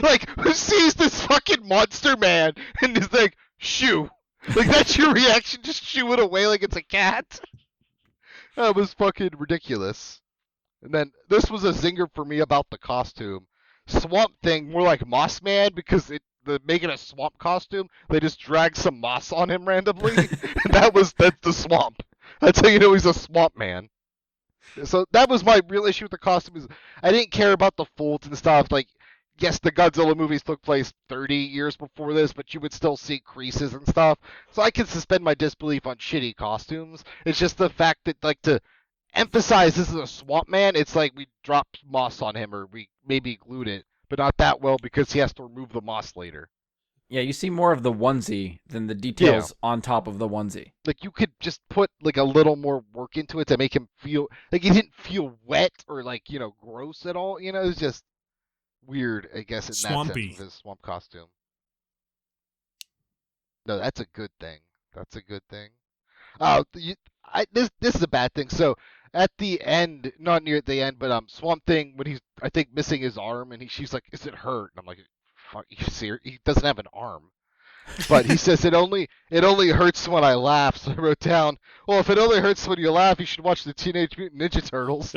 Like, who sees this fucking monster man and is like, shoo. Like, that's your reaction, just shoo it away like it's a cat? That was fucking ridiculous. And then, this was a zinger for me about the costume. Swamp Thing more like Moss Man because making a swamp costume, they just drag some moss on him randomly. And that's the swamp. That's how you know he's a swamp man. So that was my real issue with the costume is I didn't care about the folds and stuff. Like, yes, the Godzilla movies took place 30 years before this, but you would still see creases and stuff. So I can suspend my disbelief on shitty costumes. It's just the fact that, like, to emphasize this is a swamp man, it's like we dropped moss on him or we maybe glued it, but not that well because he has to remove the moss later. Yeah, you see more of the onesie than the details on top of the onesie. Like, you could just put, like, a little more work into it to make him feel, like, he didn't feel wet or, like, gross at all. It's just weird, I guess, in Swampy. that sense, with his swamp costume. No, that's a good thing. That's a good thing. This is a bad thing. So, at the end, not near the end, but Swamp Thing, when he's, I think, missing his arm, and she's like, is it hurt? And I'm like, fuck, you serious? He doesn't have an arm. But he says it only hurts when I laugh. So I wrote down, well, if it only hurts when you laugh, you should watch the Teenage Mutant Ninja Turtles.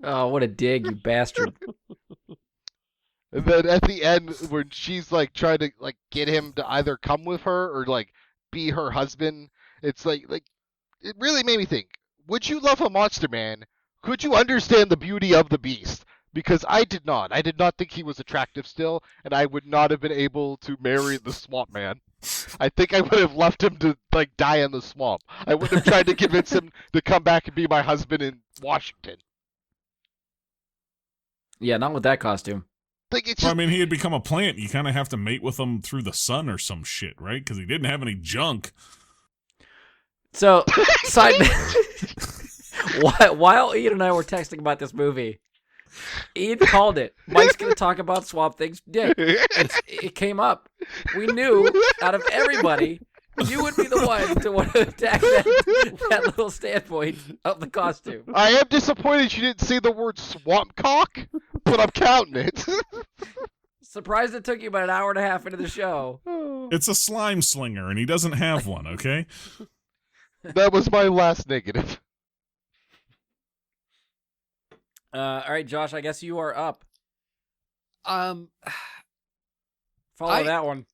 Oh, what a dig, you bastard. And then at the end, when she's like trying to like get him to either come with her or like be her husband, it's like it really made me think, would you love a monster man? Could you understand the beauty of the beast? Because I did not. I did not think he was attractive still, and I would not have been able to marry the swamp man. I think I would have left him to like die in the swamp. I wouldn't have tried to convince him to come back and be my husband in Washington. Yeah, not with that costume. Like, it's Well, just, I mean, he had become a plant. You kind of have to mate with him through the sun or some shit, right? Because he didn't have any junk. So, side while Ian and I were texting about this movie, Ian called it. Mike's going to talk about Swamp Thing's dick. It came up. We knew, out of everybody, you would be the one to want to attack that little standpoint of the costume. I am disappointed you didn't say the word swamp cock, but I'm counting it. Surprised it took you about an hour and a half into the show. It's a slime slinger, and he doesn't have one, okay? That was my last negative. All right, Josh, I guess you are up. Um, Follow that one.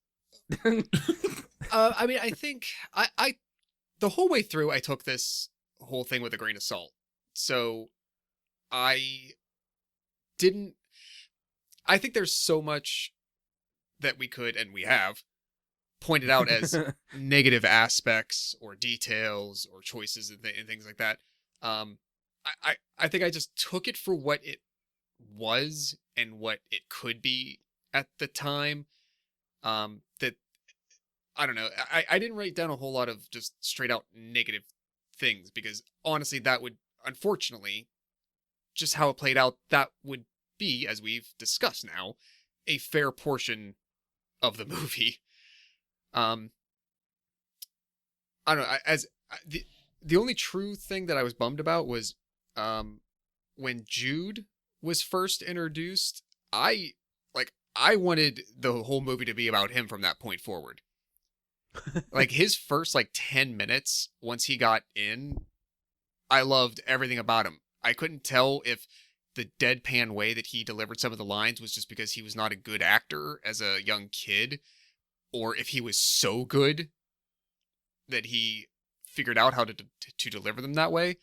I mean, I think I the whole way through, I took this whole thing with a grain of salt. So I think there's so much that we could, and we have, pointed out as negative aspects or details or choices and things like that. I think I just took it for what it was and what it could be at the time. That I don't know. I didn't write down a whole lot of just straight out negative things because honestly, that would, unfortunately, just how it played out, that would be, as we've discussed now, a fair portion of the movie. I don't know. The only true thing that I was bummed about was when Jude was first introduced. I wanted the whole movie to be about him from that point forward. Like his first 10 minutes once he got in, I loved everything about him. I couldn't tell if the deadpan way that he delivered some of the lines was just because he was not a good actor as a young kid, or if he was so good that he figured out how to deliver them that way.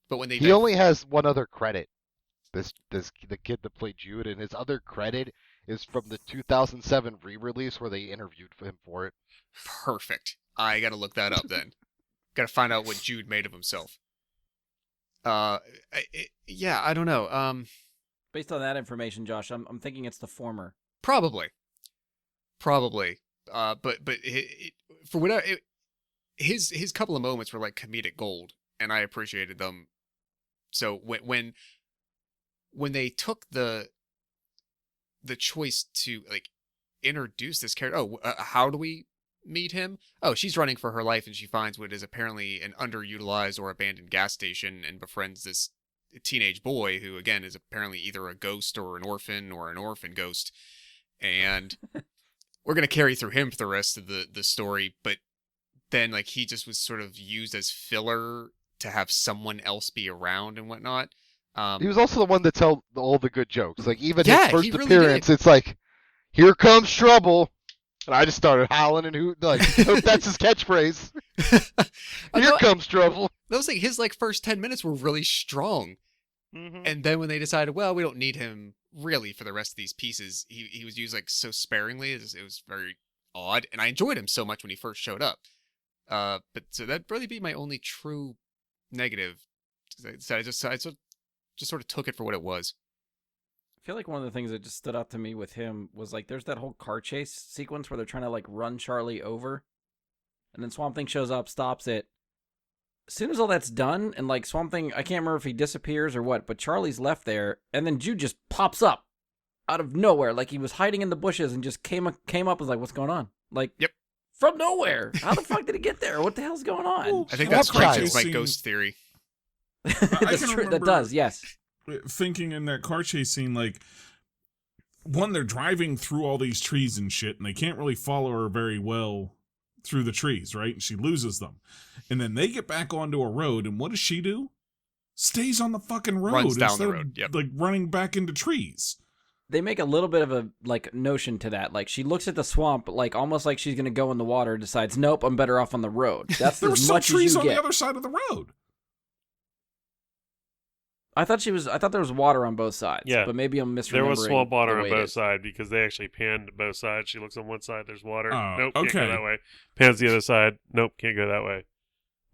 But when he only has one other credit. The kid that played Jude, and his other credit is from the 2007 re-release where they interviewed him for it. Perfect. I gotta look that up then. Gotta find out what Jude made of himself. Yeah, I don't know. Based on that information, Josh, I'm thinking it's the former. Probably. But for whatever, his couple of moments were like comedic gold, and I appreciated them. So when they took the choice to introduce this character, how do we meet him? Oh, she's running for her life, and she finds what is apparently an underutilized or abandoned gas station, and befriends this teenage boy who, again, is apparently either a ghost or an orphan ghost, and we're gonna carry through him for the rest of the story. But then he just was sort of used as filler to have someone else be around and whatnot. He was also the one that told all the good jokes. Like even Yeah, his first he really appearance, did. it's like, "Here comes trouble," and I just started howling and hooting. Like that's his catchphrase. I Here know- comes trouble. That was like his first 10 minutes were really strong. Mm-hmm. And then when they decided, well, we don't need him really for the rest of these pieces, he was used so sparingly. It was very odd, and I enjoyed him so much when he first showed up. But so that'd really be my only true negative. I just sort of took it for what it was. I feel like one of the things that just stood out to me with him was like there's that whole car chase sequence where they're trying to like run Charlie over, and then Swamp Thing shows up, stops it. As soon as all that's done, and like Swamp Thing, I can't remember if he disappears or what, but Charlie's left there, and then Jude just pops up out of nowhere, like he was hiding in the bushes and just came up and was like, "What's going on?" Like, Yep. From nowhere. How the fuck did he get there? What the hell's going on? Well, I think Swamp that's Child. Rachel's Chasing- ghost theory. That's can true. That remember- does, yes. Thinking in that car chase scene, like, one, they're driving through all these trees and shit, and they can't really follow her very well through the trees, right? And she loses them. And then they get back onto a road, and what does she do? Stays on the fucking road. Runs down the instead of, road, yep. like, running back into trees. They make a little bit of a like notion to that. Like she looks at the swamp, like almost like she's gonna go in the water. Decides, nope, I'm better off on the road. That's There were as still much trees as you on get. the other side of the road. I thought there was water on both sides. Yeah. but maybe I'm misremembering. There was swamp water the on way it both is. sides because they actually panned both sides. She looks on one side, there's water. Oh, Nope, can't okay. go that way. Pans the other side. Nope, can't go that way.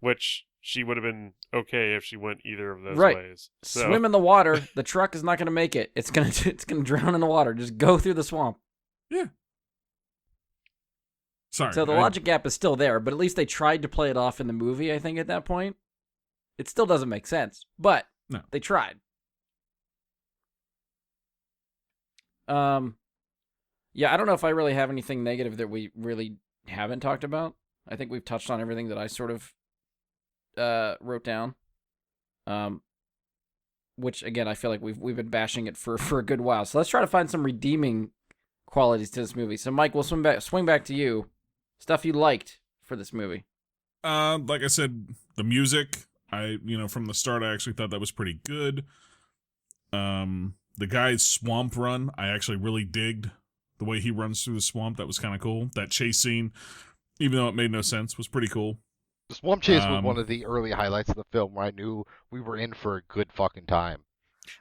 Which she would have been okay if she went either of those Right. ways. So, Swim in the water. The truck is not gonna make it. It's gonna drown in the water. Just go through the swamp. Sorry. So the logic gap is still there, but at least they tried to play it off in the movie. I think at that point, it still doesn't make sense, but No. they tried. Yeah, I don't know if I really have anything negative that we really haven't talked about. I think we've touched on everything that I sort of wrote down. Which again, I feel like we've been bashing it for a good while. So let's try to find some redeeming qualities to this movie. So Mike, we'll swing back to you. Stuff you liked for this movie. Like I said, the music, from the start, I actually thought that was pretty good. The guy's swamp run, I actually really digged the way he runs through the swamp. That was kind of cool. That chase scene, even though it made no sense, was pretty cool. The Swamp Chase was one of the early highlights of the film where I knew we were in for a good fucking time.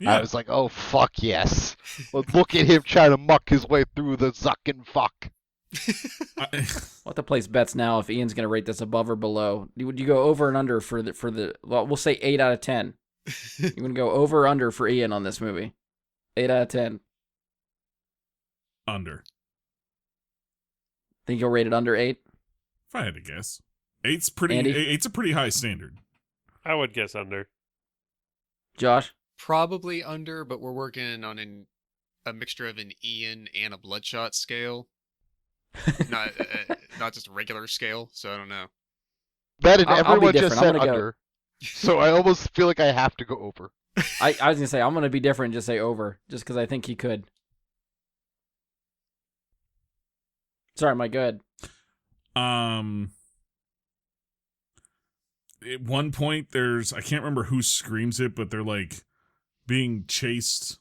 Yeah, I was like, oh fuck yes. Look at him trying to muck his way through the zucking fuck. I- We'll have to place bets now if Ian's going to rate this above or below. Would you go over and under for the well, we'll say 8 out of 10. You want to go over or under for Ian on this movie? 8 out of 10. under. Think you'll rate it under 8? If I had to guess, Andy? eight's a pretty high standard. I would guess under. Josh? Probably under, but we're working on a mixture of an Ian and a Bloodshot scale. Not just a regular scale, so I don't know. That and I'll be everyone just different. I'm said gonna go- under. So I almost feel like I have to go over. I was going to say, I'm going to be different and just say over, just because I think he could. Sorry, Mike, go ahead. At one point, I can't remember who screams it, but they're like being chased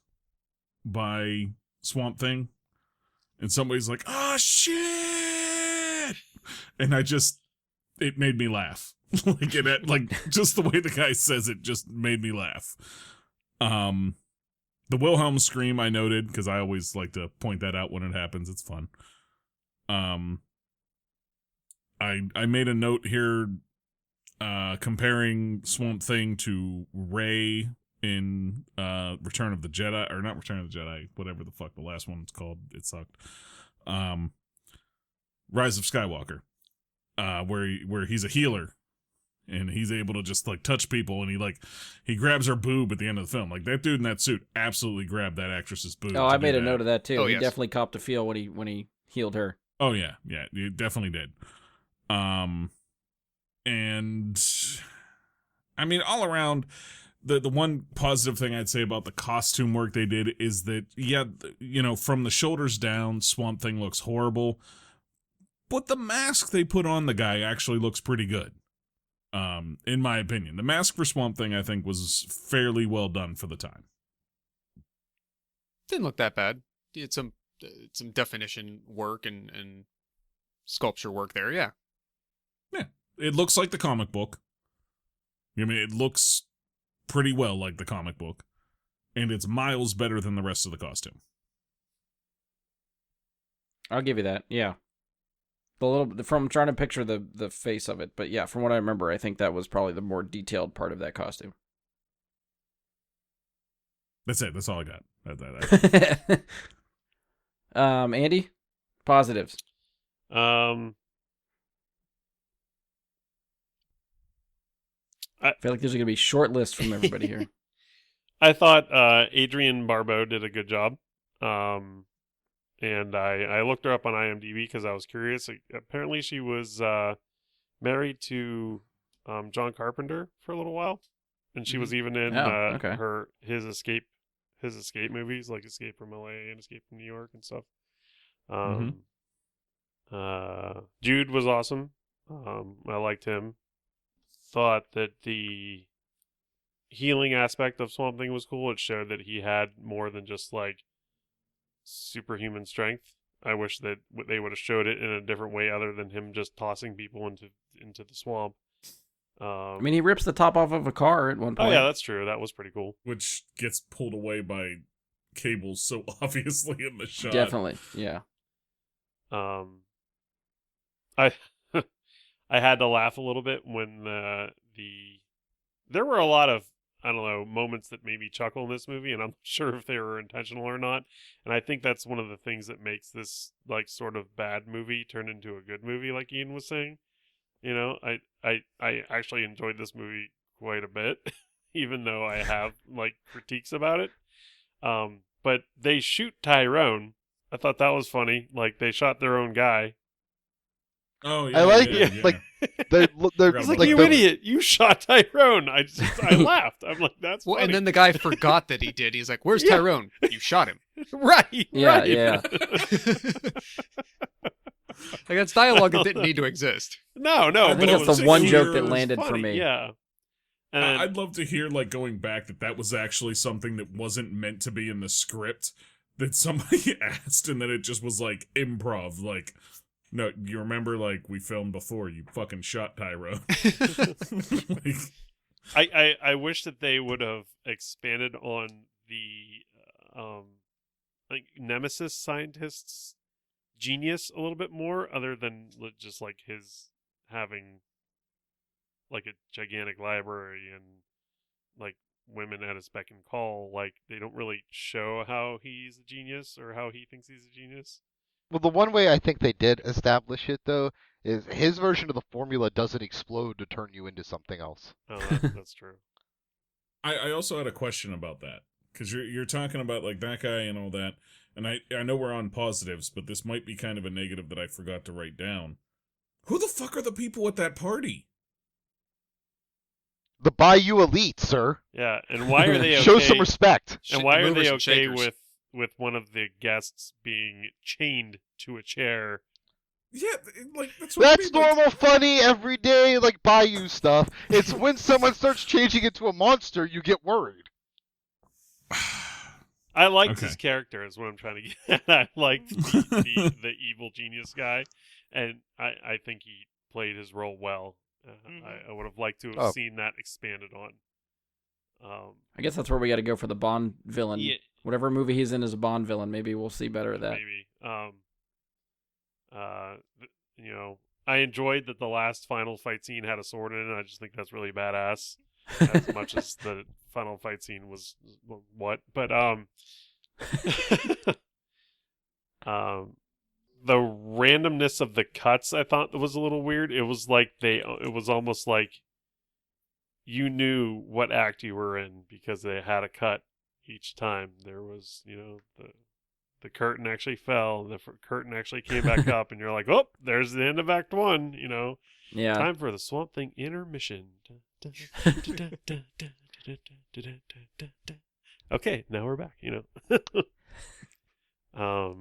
by Swamp Thing, and somebody's like, "Oh shit!" And it made me laugh. Like just the way the guy says it just made me laugh. The Wilhelm scream I noted because I always like to point that out when it happens. It's fun. I made a note here comparing Swamp Thing to Rey in Return of the Jedi, or not Return of the Jedi, whatever the fuck the last one's called. It sucked. Rise of Skywalker, where he's a healer and he's able to just like touch people, and he grabs her boob at the end of the film. Like that dude in that suit absolutely grabbed that actress's boob. Oh, I made a note of that too. Oh, He yes. definitely copped a feel when he healed her. Oh yeah, you definitely did. And I mean, all around, the one positive thing I'd say about the costume work they did is that, from the shoulders down, Swamp Thing looks horrible, but the mask they put on the guy actually looks pretty good. in my opinion. The mask for Swamp Thing, I think, was fairly well done for the time. Didn't look that bad. He had some definition work and sculpture work there. Yeah. Yeah, it looks like the comic book. I mean, it looks pretty well like the comic book, and it's miles better than the rest of the costume. I'll give you that. Yeah. From trying to picture the face of it, but yeah, from what I remember, I think that was probably the more detailed part of that costume. That's it. That's all I got. Andy, positives. I feel like there's gonna be a short list from everybody here. I thought Adrienne Barbeau did a good job. And I looked her up on IMDb because I was curious. Apparently, she was married to John Carpenter for a little while, and she was even in his escape movies like Escape from LA and Escape from New York and stuff. Jude was awesome. I liked him. Thought that the healing aspect of Swamp Thing was cool. It showed that he had more than just like superhuman strength. I wish that they would have showed it in a different way other than him just tossing people into the swamp. I mean, he rips the top off of a car at one point. Oh yeah, that's true. That was pretty cool. Which gets pulled away by cables so obviously in the shot. Definitely, yeah. I had to laugh a little bit when there were a lot of, I don't know, moments that made me chuckle in this movie, and I'm not sure if they were intentional or not. And I think that's one of the things that makes this like sort of bad movie turn into a good movie, like Ian was saying. You know, I actually enjoyed this movie quite a bit, even though I have like critiques about it. But they shoot Tyrone. I thought that was funny. Like they shot their own guy. Oh yeah, I like yeah. like they're It's like you idiot! You shot Tyrone. I laughed. I'm like, that's funny. And then the guy forgot that he did. He's like, "Where's Tyrone? You shot him." Right. Yeah, right. yeah. Like that's dialogue that didn't need to exist. No, I but think it that's was the one funny. joke that It was landed for funny, me. Yeah. And I'd love to hear, like, going back, that was actually something that wasn't meant to be in the script, that somebody asked, and then it just was, like, improv, like, no, you remember, like, we filmed before, you fucking shot Tyrone. Like, I wish that they would have expanded on the like Nemesis scientist's genius a little bit more, other than just like his having like a gigantic library and like women at his beck and call. Like they don't really show how he's a genius or how he thinks he's a genius. Well, the one way I think they did establish it though is his version of the formula doesn't explode to turn you into something else. Oh, that's true. I also had a question about that, because you're talking about, like, that guy and all that, and I know we're on positives, but this might be kind of a negative that I forgot to write down. Who the fuck are the people at that party? The Bayou Elite, sir. Yeah, and why are they okay? Show some respect. And why are Movers they and okay shakers. with one of the guests being chained to a chair? Yeah, like, that's what That's people... normal, funny, everyday, like, Bayou stuff. It's when someone starts changing into a monster, you get worried. I liked Okay. his character is what I'm trying to get at. I liked the evil genius guy, and I think he played his role well. I would have liked to have seen that expanded on. I guess that's where we got to go for the Bond villain. Yeah. Whatever movie he's in as a Bond villain, maybe we'll see better of that. Maybe. You know, I enjoyed that the last final fight scene had a sword in it. I just think that's really badass. As much as the final fight scene was what, but the randomness of the cuts I thought was a little weird. It was like it was almost like you knew what act you were in because they had a cut each time. There was, you know, the curtain actually fell, and the curtain actually came back up, and you're like, oh, there's the end of Act 1, you know. Yeah. Time for the Swamp Thing intermission. Okay, now we're back, you know. I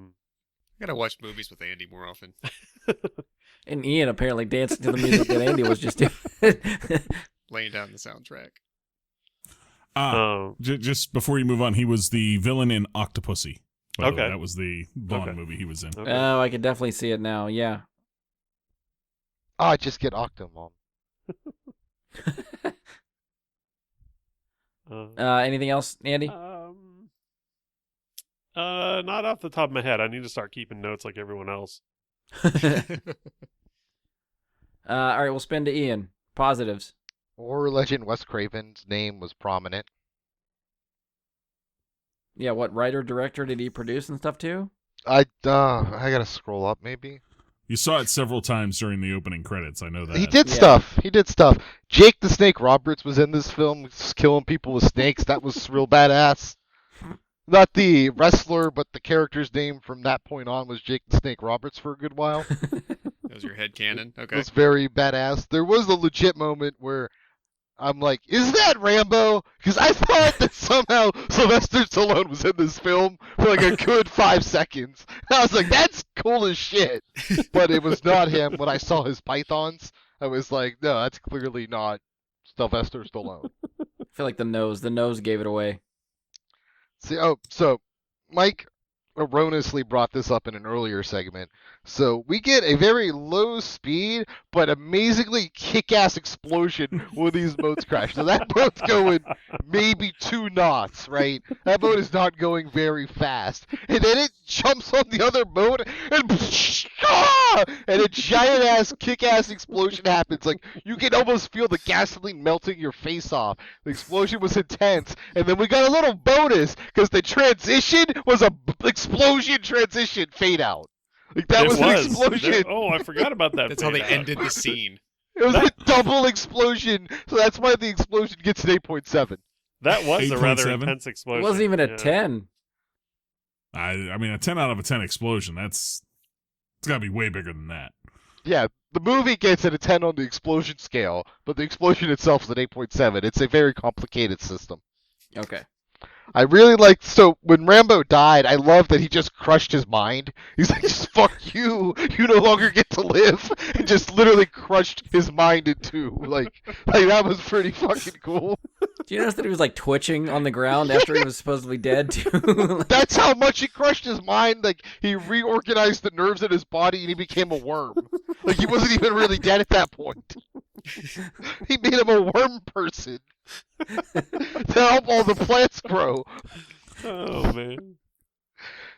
gotta watch movies with Andy more often. And Ian apparently dancing to the music that Andy was just doing. Laying down the soundtrack. Just before you move on, he was the villain in Octopussy. By the way. Okay. That was the Bond movie he was in. Okay. Oh, I can definitely see it now. Yeah. Ah, just get Octomom. Anything else, Andy? Not off the top of my head. I need to start keeping notes like everyone else. All right, we'll spin to Ian. Positives. Horror legend Wes Craven's name was prominent. Yeah, what writer, director did he produce and stuff too? I gotta scroll up maybe. You saw it several times during the opening credits. I know that. He did Yeah. stuff. He did stuff. Jake the Snake Roberts was in this film, just killing people with snakes. That was real badass. Not the wrestler, but the character's name from that point on was Jake the Snake Roberts for a good while. That was your headcanon. It Okay. was very badass. There was a legit moment where I'm like, is that Rambo? Because I thought that somehow Sylvester Stallone was in this film for like a good 5 seconds. And I was like, that's cool as shit. But it was not him. When I saw his pythons, I was like, no, that's clearly not Sylvester Stallone. I feel like the nose gave it away. See, so Mike erroneously brought this up in an earlier segment. So we get a very low speed but amazingly kick-ass explosion when these boats crash. So that boat's going maybe 2 knots, right? That boat is not going very fast. And then it jumps on the other boat and a giant-ass kick-ass explosion happens. Like, you can almost feel the gasoline melting your face off. The explosion was intense. And then we got a little bonus because the transition was a explosion transition fade out. Like that was an explosion. I forgot about that. That's how they fade out. ended the scene. It was a double explosion, so that's why the explosion gets an 8.7. That was a rather 8.7? intense explosion. It wasn't even a Yeah. 10. I mean, a 10 out of a 10 explosion. It's got to be way bigger than that. Yeah, the movie gets at a 10 on the explosion scale, but the explosion itself is an 8.7. It's a very complicated system. Okay. I really liked, so when Rambo died, I love that he just crushed his mind. He's like, just fuck you, you no longer get to live, and just literally crushed his mind in 2. Like that was pretty fucking cool. Do you notice that he was like twitching on the ground after he was supposedly dead too? That's how much he crushed his mind. Like, he reorganized the nerves in his body and he became a worm. Like, he wasn't even really dead at that point. He made him a worm person to help all the plants grow. Oh man.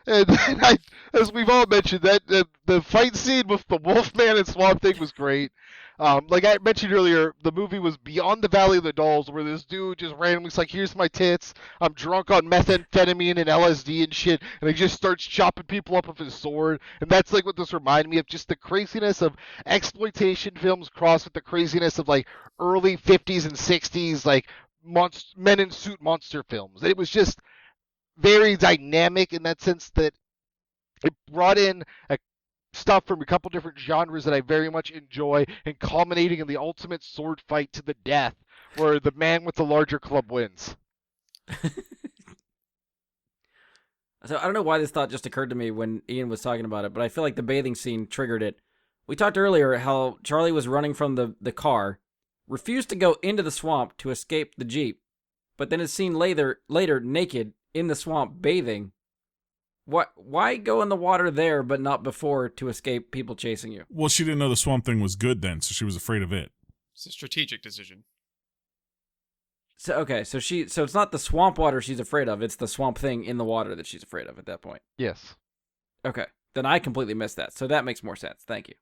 And then as we've all mentioned, that the fight scene with the Wolfman and Swamp Thing was great. Like I mentioned earlier, the movie was Beyond the Valley of the Dolls, where this dude just randomly's like, here's my tits, I'm drunk on methamphetamine and LSD and shit, and he just starts chopping people up with his sword. And that's like what this reminded me of, just the craziness of exploitation films crossed with the craziness of like early 50s and 60s, like men in suit monster films. It was just very dynamic in that sense that it brought in stuff from a couple different genres that I very much enjoy, and culminating in the ultimate sword fight to the death, where the man with the larger club wins. So I don't know why this thought just occurred to me when Ian was talking about it, but I feel like the bathing scene triggered it. We talked earlier how Charlie was running from the car, refused to go into the swamp to escape the Jeep, but then is seen later naked in the swamp bathing. Why go in the water there but not before to escape people chasing you? Well, she didn't know the Swamp Thing was good then, so she was afraid of it. It's a strategic decision. So it's not the swamp water she's afraid of, it's the swamp thing in the water that she's afraid of at that point. Yes. Okay. Then I completely missed that. So that makes more sense. Thank you.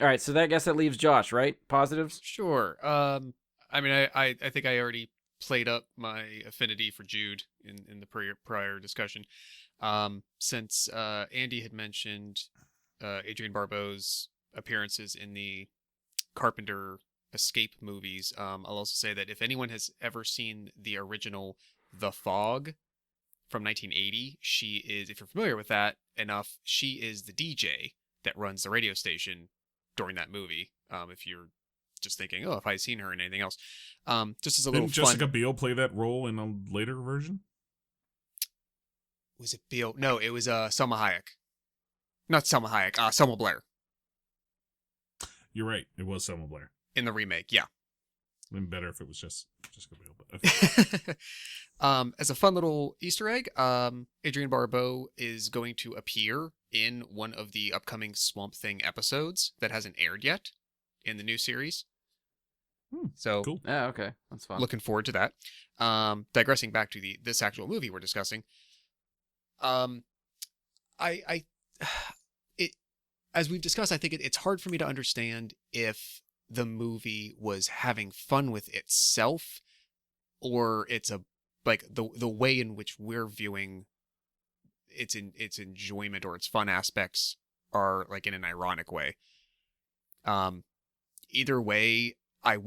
All right, so I guess that leaves Josh, right? Positives? Sure. I mean, I think I already played up my affinity for Jude in the prior discussion. Since Andy had mentioned Adrienne Barbeau's appearances in the Carpenter Escape movies, I'll also say that if anyone has ever seen the original The Fog from 1980, she is, if you're familiar with that enough, she is the DJ that runs the radio station during that movie. If you're just thinking, oh, if I'd seen her in anything else. Just as a little Didn't Jessica fun... Biel play that role in a later version? Was it Biel? No, it was Selma Hayek. Not Selma Hayek, Selma Blair. You're right. It was Selma Blair. in the remake. Yeah. It'd been better if it was just Biel. But okay. As a fun little Easter egg, Adrienne Barbeau is going to appear in one of the upcoming Swamp Thing episodes that hasn't aired yet in the new series. So Cool. Yeah, okay. That's fun. looking forward to that. Digressing back to this actual movie we're discussing. It as we've discussed, I think it's hard for me to understand if the movie was having fun with itself, or it's the way in which we're viewing its enjoyment or its fun aspects are like in an ironic way. Either way, I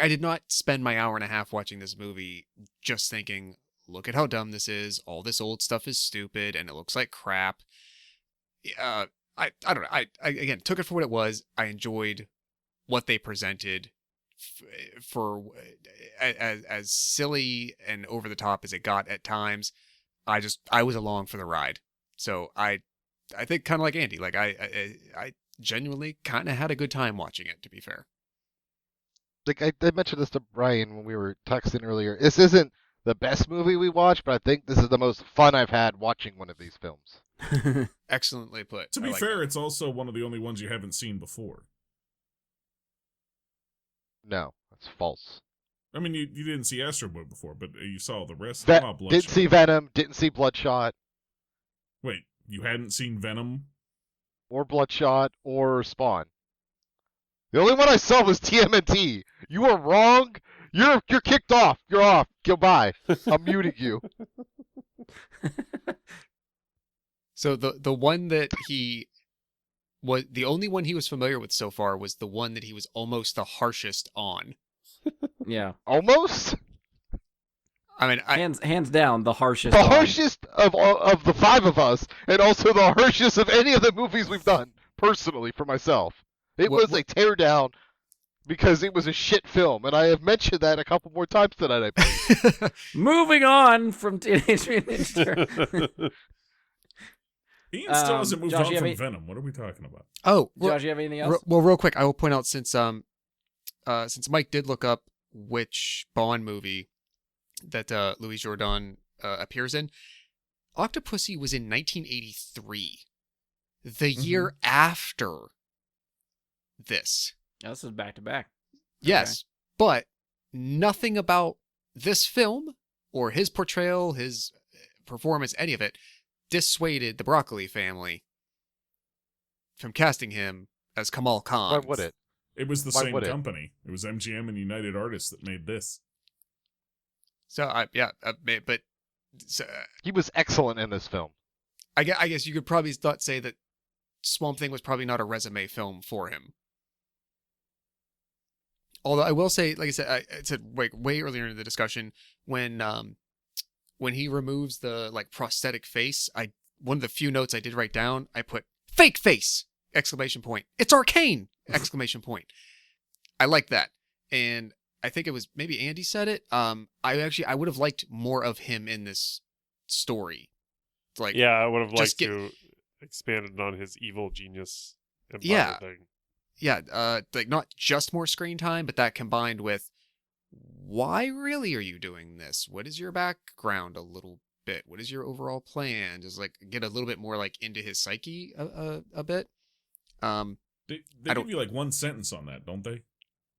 did not spend my hour and a half watching this movie just thinking, look at how dumb this is. All this old stuff is stupid and it looks like crap. I don't know. I again took it for what it was. I enjoyed what they presented for as silly and over the top as it got at times. I was along for the ride. So I think kind of like Andy, like I genuinely kind of had a good time watching it, to be fair. Like I mentioned this to Brian when we were texting earlier. This isn't the best movie we watched, but I think this is the most fun I've had watching one of these films. Excellently put. To I be like fair, that. it's also one of the only ones you haven't seen before. No, that's false. I mean, you didn't see Astro Boy before, but you saw the rest. Didn't Bloodshot. see Venom, didn't see Bloodshot, Wait, you hadn't seen Venom? or Bloodshot, or Spawn. The only one I saw was TMNT. You are wrong. You're kicked off. You're off. Goodbye. I'm muting you. So the one that he was the only one he was familiar with so far was the one that he was almost the harshest on. Yeah. Almost. I mean, Hands down, the harshest. The on. harshest of the five of us, and also the harshest of any of the movies we've done, personally, for myself. It was a teardown because it was a shit film, and I have mentioned that a couple more times tonight, I believe. Moving on from Teenage Mutant Ninja Turtles. Ian still hasn't moved Josh, on you have from any- Venom. What are we talking about? oh, Josh, you have anything else? well, real quick, I will point out since Mike did look up which Bond movie that Louis Jourdan appears in, Octopussy was in 1983, the year after this. Yeah, this is back to back. Yes, but nothing about this film or his portrayal, his performance, any of it dissuaded the Broccoli family from casting him as Kamal Khan. Why would it? It was the Why same would it? company. It was MGM and United Artists that made this. So but so, He was excellent in this film. I guess you could probably say that Swamp Thing was probably not a resume film for him. Although I will say, like I said way earlier in the discussion, when he removes the prosthetic face, one of the few notes I did write down, I put fake face! ! It's Arcane! ! I like that. And I think it was maybe Andy said it. I would have liked more of him in this story. Yeah, I would have liked just to expanded on his evil genius empire Yeah. thing. Yeah, not just more screen time, but that combined with why really are you doing this? What is your background a little bit? What is your overall plan? Just get a little bit more into his psyche a bit. They I give you one sentence on that, don't they?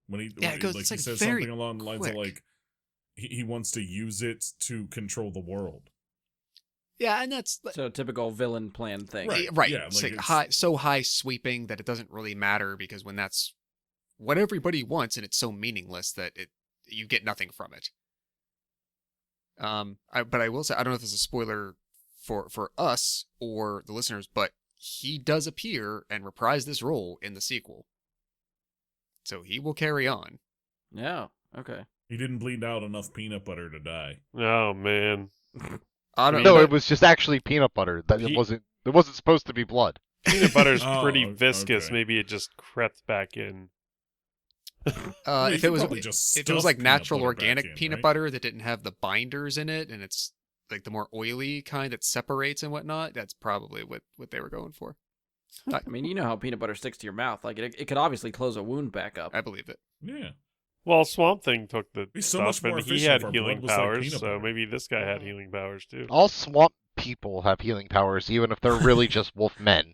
When he Yeah, it goes- he it's, says very something along the lines of quick. he wants to use it to control the world. Yeah, and that's So typical villain plan thing. Right. Yeah, Yeah, it's it's- so high sweeping that it doesn't really matter because when that's what everybody wants and it's so meaningless that you get nothing from it. But I will say I don't know if this is a spoiler for us or the listeners, but he does appear and reprise this role in the sequel. So he will carry on. Yeah. Okay. He didn't bleed out enough peanut butter to die. Oh man, I don't No, know. it was just actually peanut butter. It wasn't supposed to be blood. peanut butter's Oh, pretty viscous. okay. Maybe it just crept back in. Well, you If could it was probably just if it was stuff natural peanut butter back organic in, peanut right? butter that didn't have the binders in it and it's the more oily kind that separates and whatnot, that's probably what they were going for. I mean, you know how peanut butter sticks to your mouth. Like, it could obviously close a wound back up. I believe it. Yeah. Well, Swamp Thing took the He's so stuff, much more and he efficient had if our healing blood was like powers, peanut so butter. maybe this guy had healing powers too. All swamp people have healing powers, even if they're really just wolf men.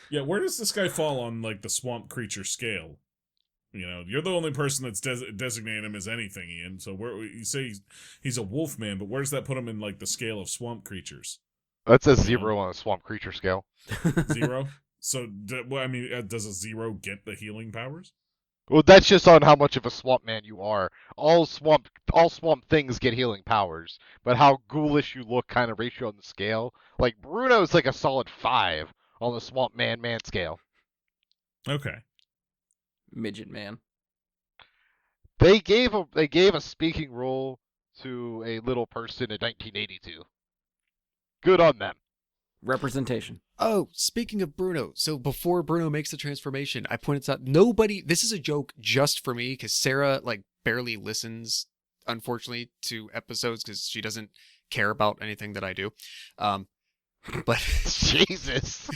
Yeah, where does this guy fall on, like, the swamp creature scale? You know, you're the only person that's designating him as anything, Ian. So where you say he's a wolf man, but where does that put him in, like, the scale of swamp creatures? That's a 0 on a swamp creature scale. 0? So, does a 0 get the healing powers? Well, that's just on how much of a swamp man you are. All swamp things get healing powers, but how ghoulish you look kind of ratio on the scale. Like Bruno's like a solid 5 on the swamp man scale. Okay. Midget man. They gave a speaking role to a little person in 1982. Good on them. Representation. Oh, speaking of Bruno, so before Bruno makes the transformation, I pointed out this is a joke just for me because Sarah like barely listens, unfortunately, to episodes because she doesn't care about anything that I do. But Jesus.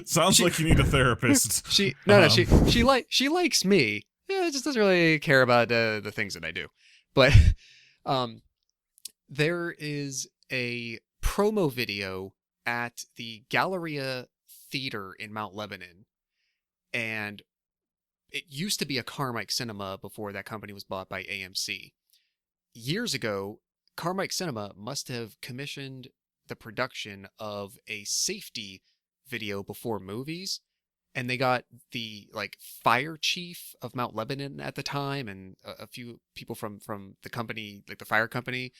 Sounds like you need a therapist. she likes me. Yeah, just doesn't really care about the things that I do. But there is a promo video at the Galleria Theater in Mount Lebanon, and it used to be a Carmike Cinema before that company was bought by AMC. Years ago, Carmike Cinema must have commissioned the production of a safety video before movies, and they got the like fire chief of Mount Lebanon at the time and a few people from the company, like the fire company,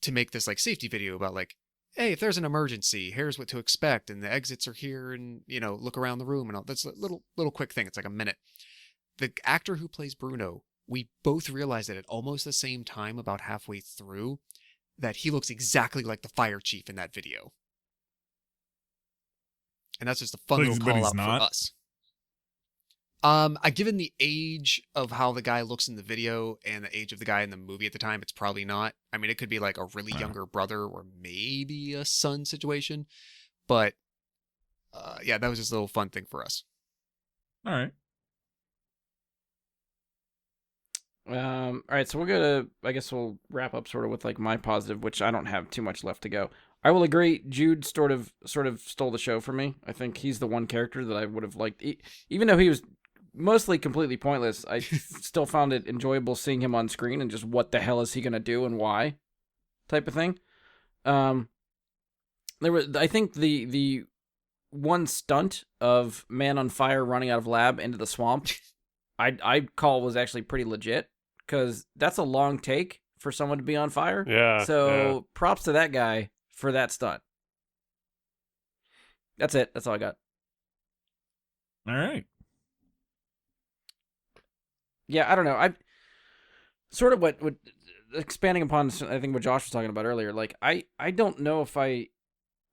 to make this like safety video about like, hey, if there's an emergency, here's what to expect, and the exits are here, and look around the room and all. That's a little quick thing. It's like a minute. The actor who plays Bruno, we both realized that at almost the same time, about halfway through, that he looks exactly like the fire chief in that video. And that's just a fun little call out for us. Given the age of how the guy looks in the video and the age of the guy in the movie at the time, it's probably not. I mean, it could be like a really younger brother or maybe a son situation. But, yeah, that was just a little fun thing for us. All right. All right, so I guess we'll wrap up sort of with like my positive, which I don't have too much left to go. I will agree, Jude sort of stole the show for me. I think he's the one character that I would have liked, even though he was mostly completely pointless. I still found it enjoyable seeing him on screen and just what the hell is he gonna do and why, type of thing. I think the one stunt of man on fire running out of lab into the swamp, I call was actually pretty legit because that's a long take for someone to be on fire. Yeah. So props to that guy for that stunt. That's it. That's all I got. All right. Yeah, I don't know. I sort of what expanding upon I think what Josh was talking about earlier. Like I don't know if I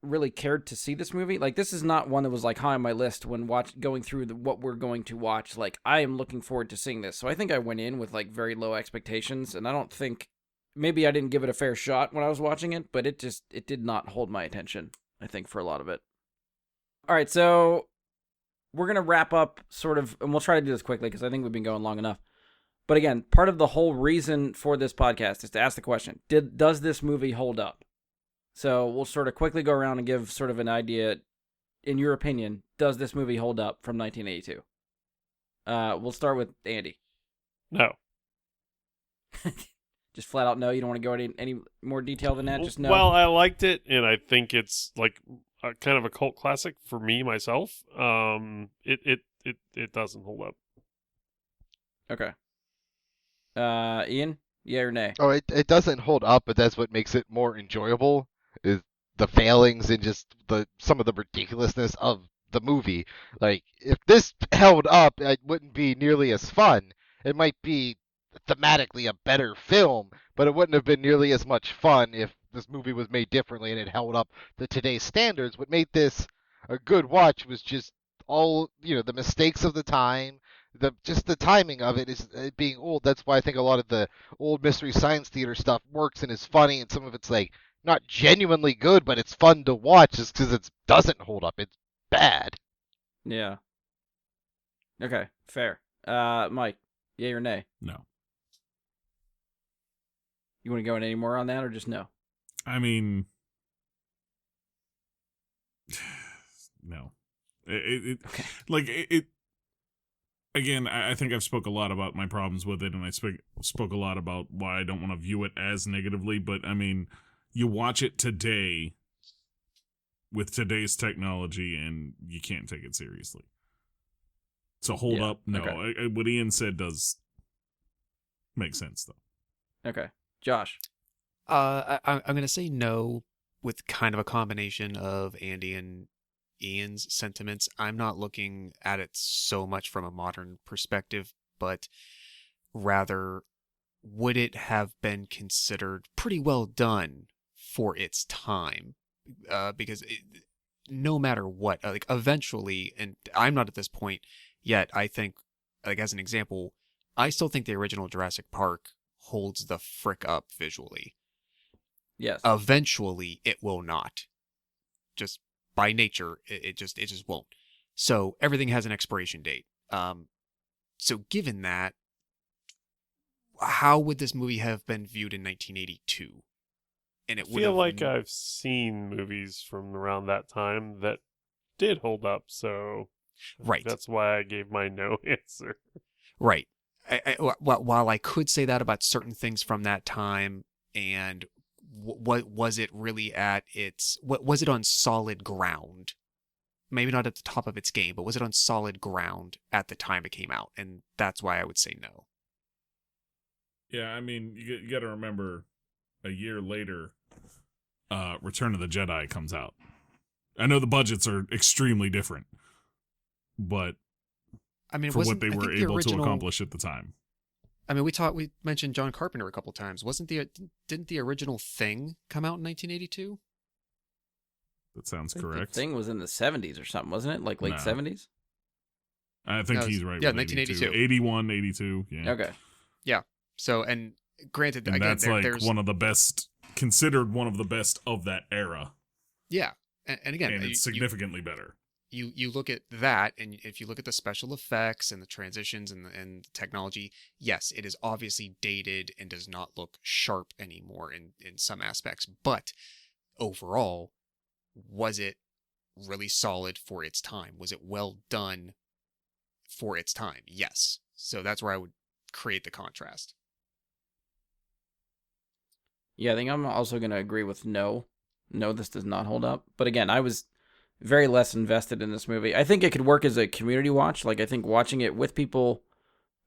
really cared to see this movie. Like this is not one that was like high on my list when going through what we're going to watch. Like I am looking forward to seeing this. So I think I went in with like very low expectations, and I don't think maybe I didn't give it a fair shot when I was watching it, but it did not hold my attention, I think, for a lot of it. All right, so we're going to wrap up sort of, and we'll try to do this quickly because I think we've been going long enough. But again, part of the whole reason for this podcast is to ask the question, does this movie hold up? So we'll sort of quickly go around and give sort of an idea, in your opinion, does this movie hold up from 1982? We'll start with Andy. No. Just flat out no? You don't want to go into any more detail than that? Just no? Well, I liked it, and I think it's like kind of a cult classic for me, myself. It doesn't hold up. Okay. Ian, yeah or nay? Oh, it doesn't hold up, but that's what makes it more enjoyable, is the failings and just some of the ridiculousness of the movie. Like, if this held up, it wouldn't be nearly as fun. It might be thematically a better film, but it wouldn't have been nearly as much fun if this movie was made differently and it held up to today's standards. What made this a good watch was just all, the mistakes of the time, just the timing of it is being old. That's why I think a lot of the old Mystery Science Theater stuff works and is funny, and some of it's like not genuinely good, but it's fun to watch just because it doesn't hold up. It's bad. Yeah. Okay, fair. Mike, yay or nay? No. You want to go in any more on that or just no? I mean, no. Okay. Again, I think I've spoke a lot about my problems with it, and I spoke a lot about why I don't want to view it as negatively, but I mean, you watch it today with today's technology, and you can't take it seriously. So hold up, no. Okay. What Ian said does make sense, though. Okay. Josh. I'm going to say no with kind of a combination of Andy and Ian's sentiments. I'm not looking at it so much from a modern perspective, but rather, would it have been considered pretty well done for its time? Because no matter what, like eventually, and I'm not at this point yet, I think, like as an example, I still think the original Jurassic Park holds the frick up visually. Yes. Eventually, it will not. Just by nature, it just won't. So everything has an expiration date. So given that, how would this movie have been viewed in 1982? And it I would feel have like I've seen movies from around that time that did hold up, so Right. that's why I gave my no answer. Right. While I could say that about certain things from that time, and what was it really at its? What was it on solid ground? Maybe not at the top of its game, but was it on solid ground at the time it came out? And that's why I would say no. Yeah, I mean, you got to remember, a year later, Return of the Jedi comes out. I know the budgets are extremely different, but I mean, for what they I were think the able to original- accomplish at the time. I mean, we mentioned John Carpenter a couple times. Didn't the original Thing come out in 1982? That sounds I think correct. The Thing was in the 70s or something, wasn't it? Like late No. 70s? I think No, he's right. yeah, with 1982. 81, 82. Yeah. Okay. So, and granted, And again, that's like there's one of the best, considered one of the best of that era. yeah, and again, And it's significantly better. you look at that, and if you look at the special effects and the transitions and the technology, yes, it is obviously dated and does not look sharp anymore in some aspects. But overall, was it really solid for its time? Was it well done for its time? Yes. So that's where I would create the contrast. Yeah, I think I'm also going to agree with no. No, this does not hold up. But again, I was very less invested in this movie. I think it could work as a community watch. Like, I think watching it with people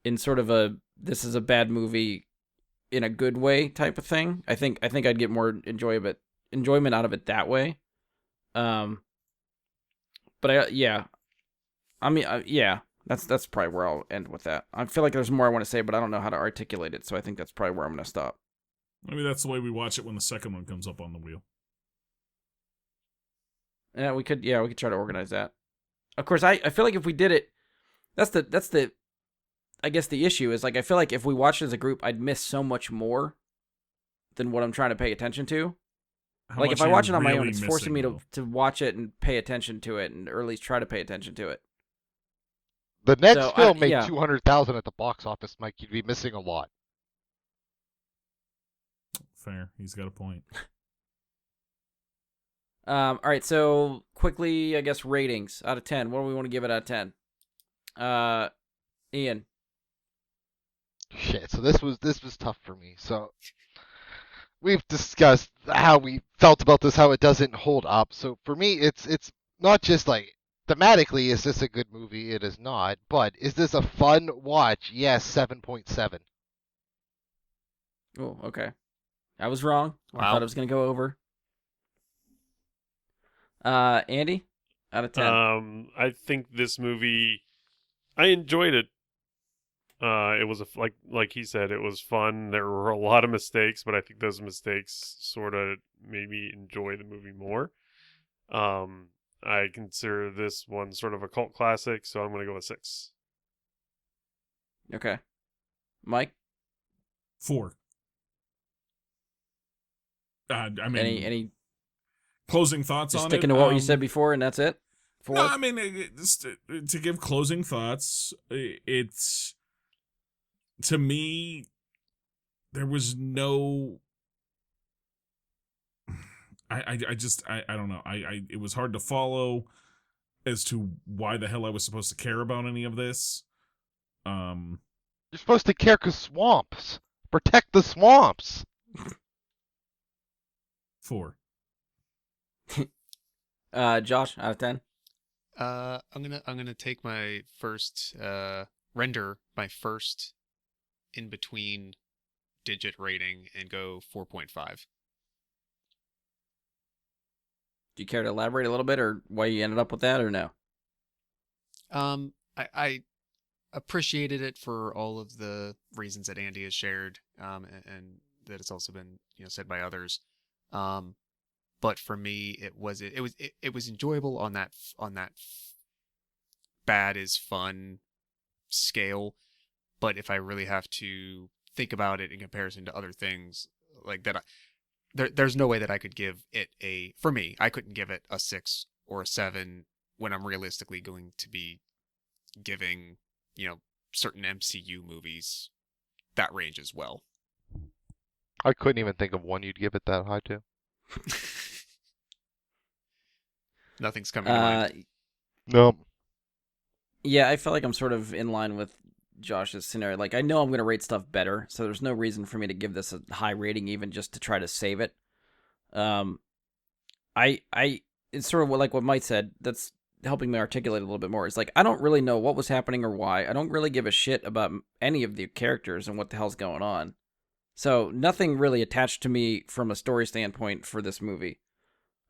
in sort of a, this is a bad movie in a good way type of thing. I think I'd get more enjoyment out of it that way. But yeah, I mean, yeah, that's probably where I'll end with that. I feel like there's more I want to say, but I don't know how to articulate it. So I think that's probably where I'm going to stop. Maybe that's the way we watch it when the second one comes up on the wheel. Yeah, we could try to organize that. Of course, I feel like if we did it, that's the I guess the issue is, like, I feel like if we watched it as a group, I'd miss so much more than what I'm trying to pay attention to. How Like, much if I are watch you it on my own, really it's forcing me missing, to watch it and pay attention to it, or at least try to pay attention to it. The next So, film made yeah. 200,000 at the box office, Mike. You'd be missing a lot. though? Fair. He's got a point. All right, so quickly, I guess ratings out of 10. What do we want to give it out of 10? Ian. Shit. So this was tough for me. So we've discussed how we felt about this, how it doesn't hold up. So for me, it's not just like thematically, is this a good movie? It is not. But is this a fun watch? Yes, 7.7. Oh, okay. I was wrong. I Wow. thought it was going to go over. Andy, out of 10. I think this movie, I enjoyed it. It was like he said, it was fun. There were a lot of mistakes, but I think those mistakes sort of made me enjoy the movie more. I consider this one sort of a cult classic, so I'm going to go with 6. Okay. Mike? 4. I mean, any closing thoughts just on sticking it? to what you said before, and that's it. No, I mean, just to give closing thoughts, it's, to me, there was no. I don't know. It was hard to follow as to why the hell I was supposed to care about any of this. You're supposed to care because swamps. Protect the swamps. 4. Josh, out of 10. I'm gonna take my first render my first in between digit rating and go 4.5. Do you care to elaborate a little bit, or why you ended up with that, or no? I appreciated it for all of the reasons that Andy has shared, and that it's also been said by others. But for me, it was enjoyable on that bad is fun scale. But if I really have to think about it in comparison to other things like that, there's no way that I could give it for me, I couldn't give it a 6 or a 7 when I'm realistically going to be giving, certain MCU movies that range as well. I couldn't even think of one you'd give it that high to. Nothing's coming to mind. No. Yeah, I feel like I'm sort of in line with Josh's scenario. Like, I know I'm going to rate stuff better, so there's no reason for me to give this a high rating even just to try to save it. It's sort of like what Mike said. That's helping me articulate a little bit more. It's like, I don't really know what was happening or why. I don't really give a shit about any of the characters and what the hell's going on. So nothing really attached to me from a story standpoint for this movie.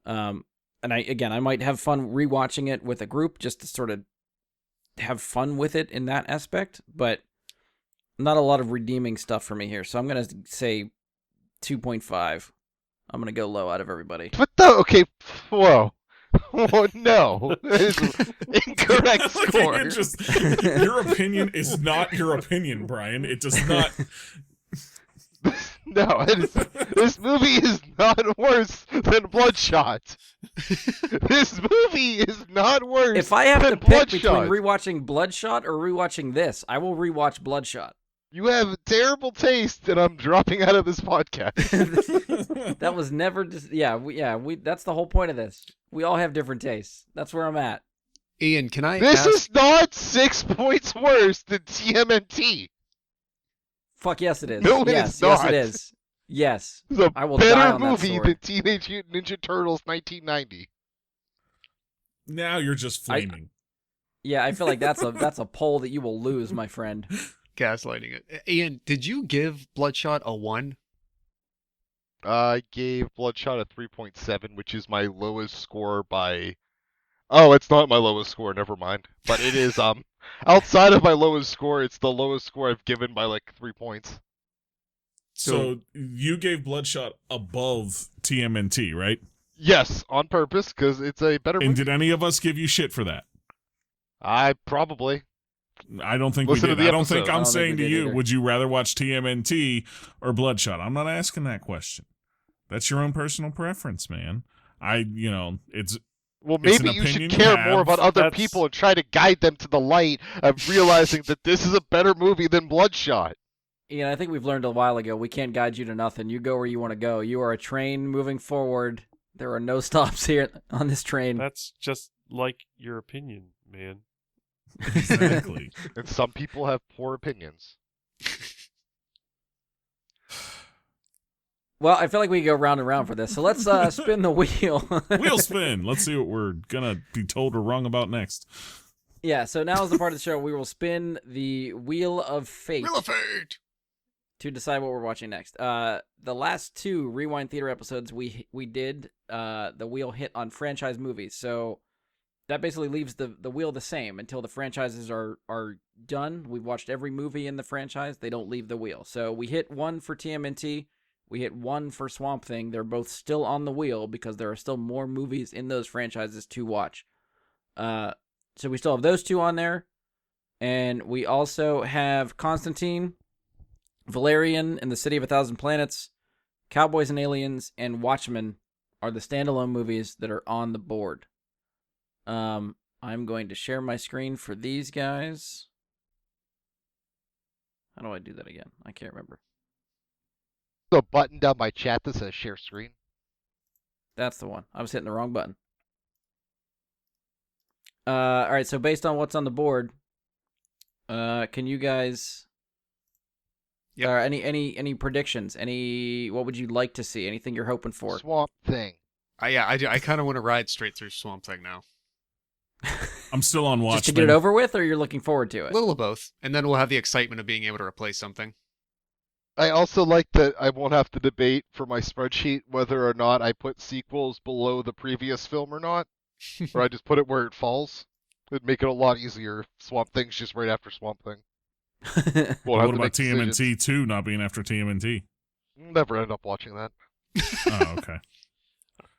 And I might have fun rewatching it with a group just to sort of have fun with it in that aspect, but not a lot of redeeming stuff for me here. So I'm going to say 2.5. I'm going to go low out of everybody. Okay, whoa. Oh, no. That is incorrect score. Your opinion is not your opinion, Brian. It does not... No, this movie is not worse than Bloodshot. This movie is not worse. If I have than to pick Bloodshot. between rewatching Bloodshot or rewatching this, I will rewatch Bloodshot. You have terrible taste, and I'm dropping out of this podcast. That was never just we that's the whole point of this. We all have different tastes. That's where I'm at. Ian, can I This ask... is not 6 points worse than TMNT. Fuck yes, it is. No, it yes, is not. yes, it is. Yes, It's a I will die better on that movie sword. than Teenage Mutant Ninja Turtles 1990. Now you're just flaming. Yeah, I feel like that's a poll that you will lose, my friend. Gaslighting it. Ian, did you give Bloodshot a 1? I gave Bloodshot a 3.7, which is my lowest score by... Oh, it's not my lowest score, never mind. But it is, outside of my lowest score, it's the lowest score I've given by, 3 points. So you gave Bloodshot above TMNT, right? Yes, on purpose, because it's a better And movie. did any of us give you shit for that? I probably. I don't think Listen we to did. the I don't think episode. I'm I don't think saying we to did you, either. would you rather watch TMNT or Bloodshot? I'm not asking that question. That's your own personal preference, man. It's Well, It's maybe an you should opinion you care have. more about other That's- people and try to guide them to the light of realizing that this is a better movie than Bloodshot. Ian, I think we've learned a while ago, we can't guide you to nothing. You go where you want to go. You are a train moving forward. There are no stops here on this train. That's just like your opinion, man. exactly. And some people have poor opinions. Well, I feel like we can go round and round for this. So let's spin the wheel. Wheel spin. Let's see what we're gonna be told we're wrong about next. Yeah, so now is the part of the show we will spin the Wheel of Fate Wheel of Fate! to decide what we're watching next. The last 2 Rewind Theater episodes we did, the wheel hit on franchise movies. So that basically leaves the wheel the same until the franchises are done. We've watched every movie in the franchise. They don't leave the wheel. So we hit 1 for TMNT. We hit 1 for Swamp Thing. They're both still on the wheel because there are still more movies in those franchises to watch. So we still have those 2 on there. And we also have Constantine, Valerian and the City of a Thousand Planets, Cowboys and Aliens, and Watchmen are the standalone movies that are on the board. I'm going to share my screen for these guys. How do I do that again? I can't remember. The button down my chat that says share screen. That's the one. I was hitting the wrong button. All right, so based on what's on the board, can you guys Yep. any predictions? What would you like to see? Anything you're hoping for? Swamp Thing. I do. I kind of want to ride straight through Swamp Thing now. I'm still on Watchmen. Just to get it over with, or you're looking forward to A it? little of both, and then we'll have the excitement of being able to replace something. I also like that I won't have to debate for my spreadsheet whether or not I put sequels below the previous film or not, or I just put it where it falls. It'd make it a lot easier. Swamp Thing's just right after Swamp Thing. Won't have What to about make TMNT decisions. 2 not being after TMNT? Never end up watching that. Oh, okay.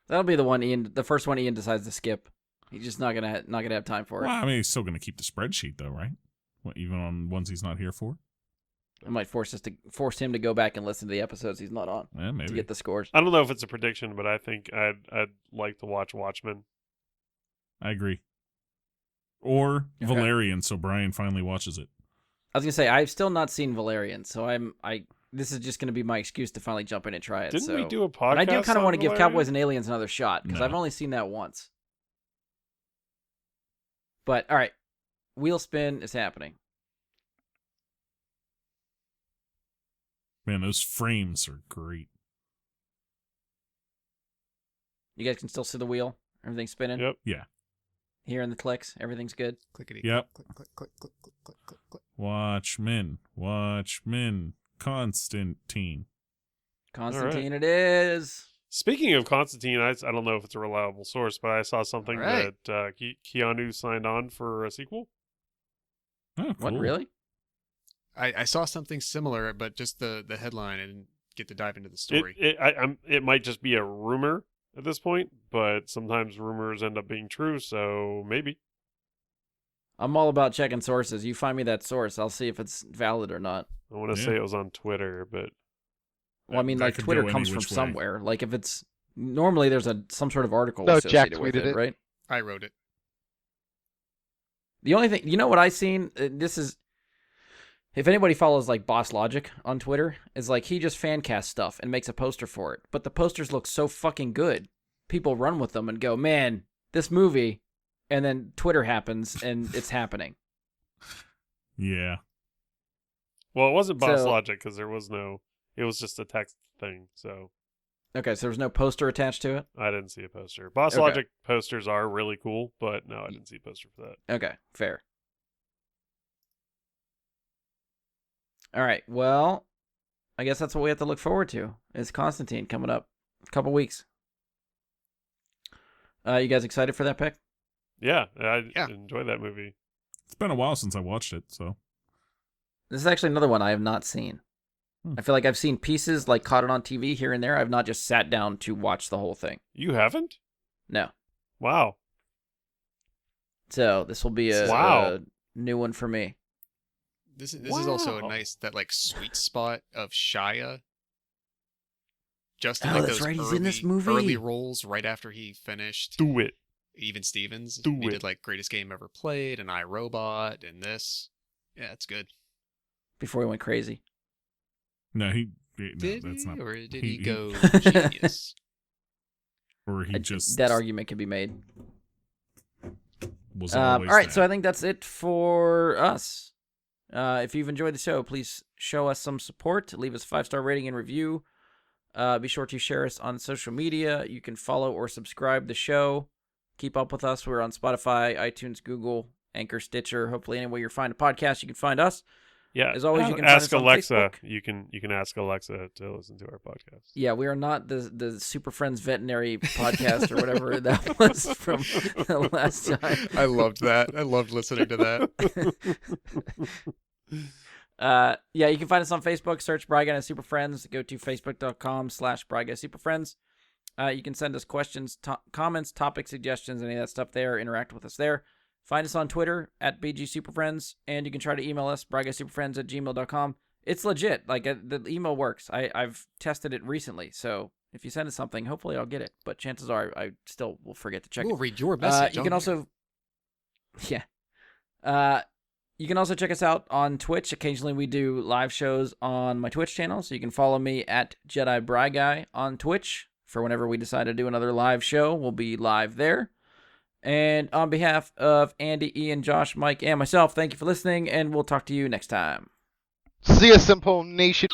That'll be the first one Ian decides to skip. He's just not gonna have time for it. Well, I mean, he's still going to keep the spreadsheet, though, right? Even on ones he's not here for? It might force him to go back and listen to the episodes he's not on Yeah, maybe. to get the scores. I don't know if it's a prediction, but I think I'd like to watch Watchmen. I agree. Or Okay. Valerian, so Brian finally watches it. I was gonna say I've still not seen Valerian, so this is just gonna be my excuse to finally jump in and try it. Didn't we so. do a podcast? And I do kind of on want to give Valerian? Cowboys and Aliens another shot because No. I've only seen that once. But all right, wheel spin is happening. Man, those frames are great. You guys can still see the wheel. Everything's spinning. Yep. Yeah. Hearing the clicks. Everything's good. Clickety. Yep. Click, click, click, click, click, click, click, click. Watchmen. Constantine. Constantine, it is. Speaking of Constantine, I don't know if it's a reliable source, but I saw something All right. that Keanu signed on for a sequel. Oh, cool. What really? I saw something similar, but just the headline. I didn't get to dive into the story. It might just be a rumor at this point, but sometimes rumors end up being true, so maybe. I'm all about checking sources. You find me that source, I'll see if it's valid or not. I want to Yeah. say it was on Twitter, but Well, I mean, That like could Twitter go any comes from which way. somewhere. Like if it's normally there's some sort of article No, Jack associated with tweeted it. right? I wrote it. The only thing, you know what I seen? This is, if anybody follows like Boss Logic on Twitter, is like he just fan casts stuff and makes a poster for it. But the posters look so fucking good. People run with them and go, man, this movie. And then Twitter happens and it's happening. Yeah. well, it wasn't Boss So- Logic because it was just a text thing, so Okay, so there's no poster attached to it? I didn't see a poster. Boss Okay. Logic posters are really cool, but no, I didn't see a poster for that. Okay, fair. All right, well, I guess that's what we have to look forward to. Is Constantine coming up a couple weeks. You guys excited for that pick? Yeah, I Yeah. enjoyed that movie. It's been a while since I watched it, so. This is actually another one I have not seen. I feel like I've seen pieces, like caught it on TV here and there. I've not just sat down to watch the whole thing. You haven't? No. Wow. So this will be a Wow. new one for me. This is also Wow. a nice that like sweet spot of Shia. Just in Oh, like that's those right, he's early, in this movie. early roles right after he finished Do it. Even Stevens. Do He it. did like Greatest Game Ever Played and iRobot and this. Yeah, it's good. Before he went crazy. No, no, Did that's he not. or did he- he go genius? Or he just. That argument can be made. was All always right, that. so I think that's it for us. If you've enjoyed the show, please show us some support. Leave us a 5-star rating and review. Be sure to share us on social media. You can follow or subscribe the show. Keep up with us. We're on Spotify, iTunes, Google, Anchor, Stitcher. Hopefully, anywhere you find a podcast, you can find us. Yeah. As always, you can find ask us on Alexa. Facebook. You can ask Alexa to listen to our podcast. Yeah, we are not the Super Friends Veterinary podcast or whatever that was from the last time. I loved that. I loved listening to that. Yeah, you can find us on Facebook. Search Bry Guy and Super Friends. Go to facebook.com/Bry Guy Super Friends. You can send us questions, comments, topic suggestions, any of that stuff there. Interact with us there. Find us on Twitter at BG Super Friends, and you can try to email us, bryguysuperfriends@gmail.com. It's legit. Like the email works. I've tested it recently, so if you send us something, hopefully I'll get it. But chances are I still will forget to check We'll it. read your message. You can also, yeah. You can also check us out on Twitch. Occasionally we do live shows on my Twitch channel, so you can follow me at Jedi Bry Guy on Twitch for whenever we decide to do another live show. We'll be live there. And on behalf of Andy, Ian, Josh, Mike, and myself, thank you for listening, and we'll talk to you next time. See ya, Simple Nation.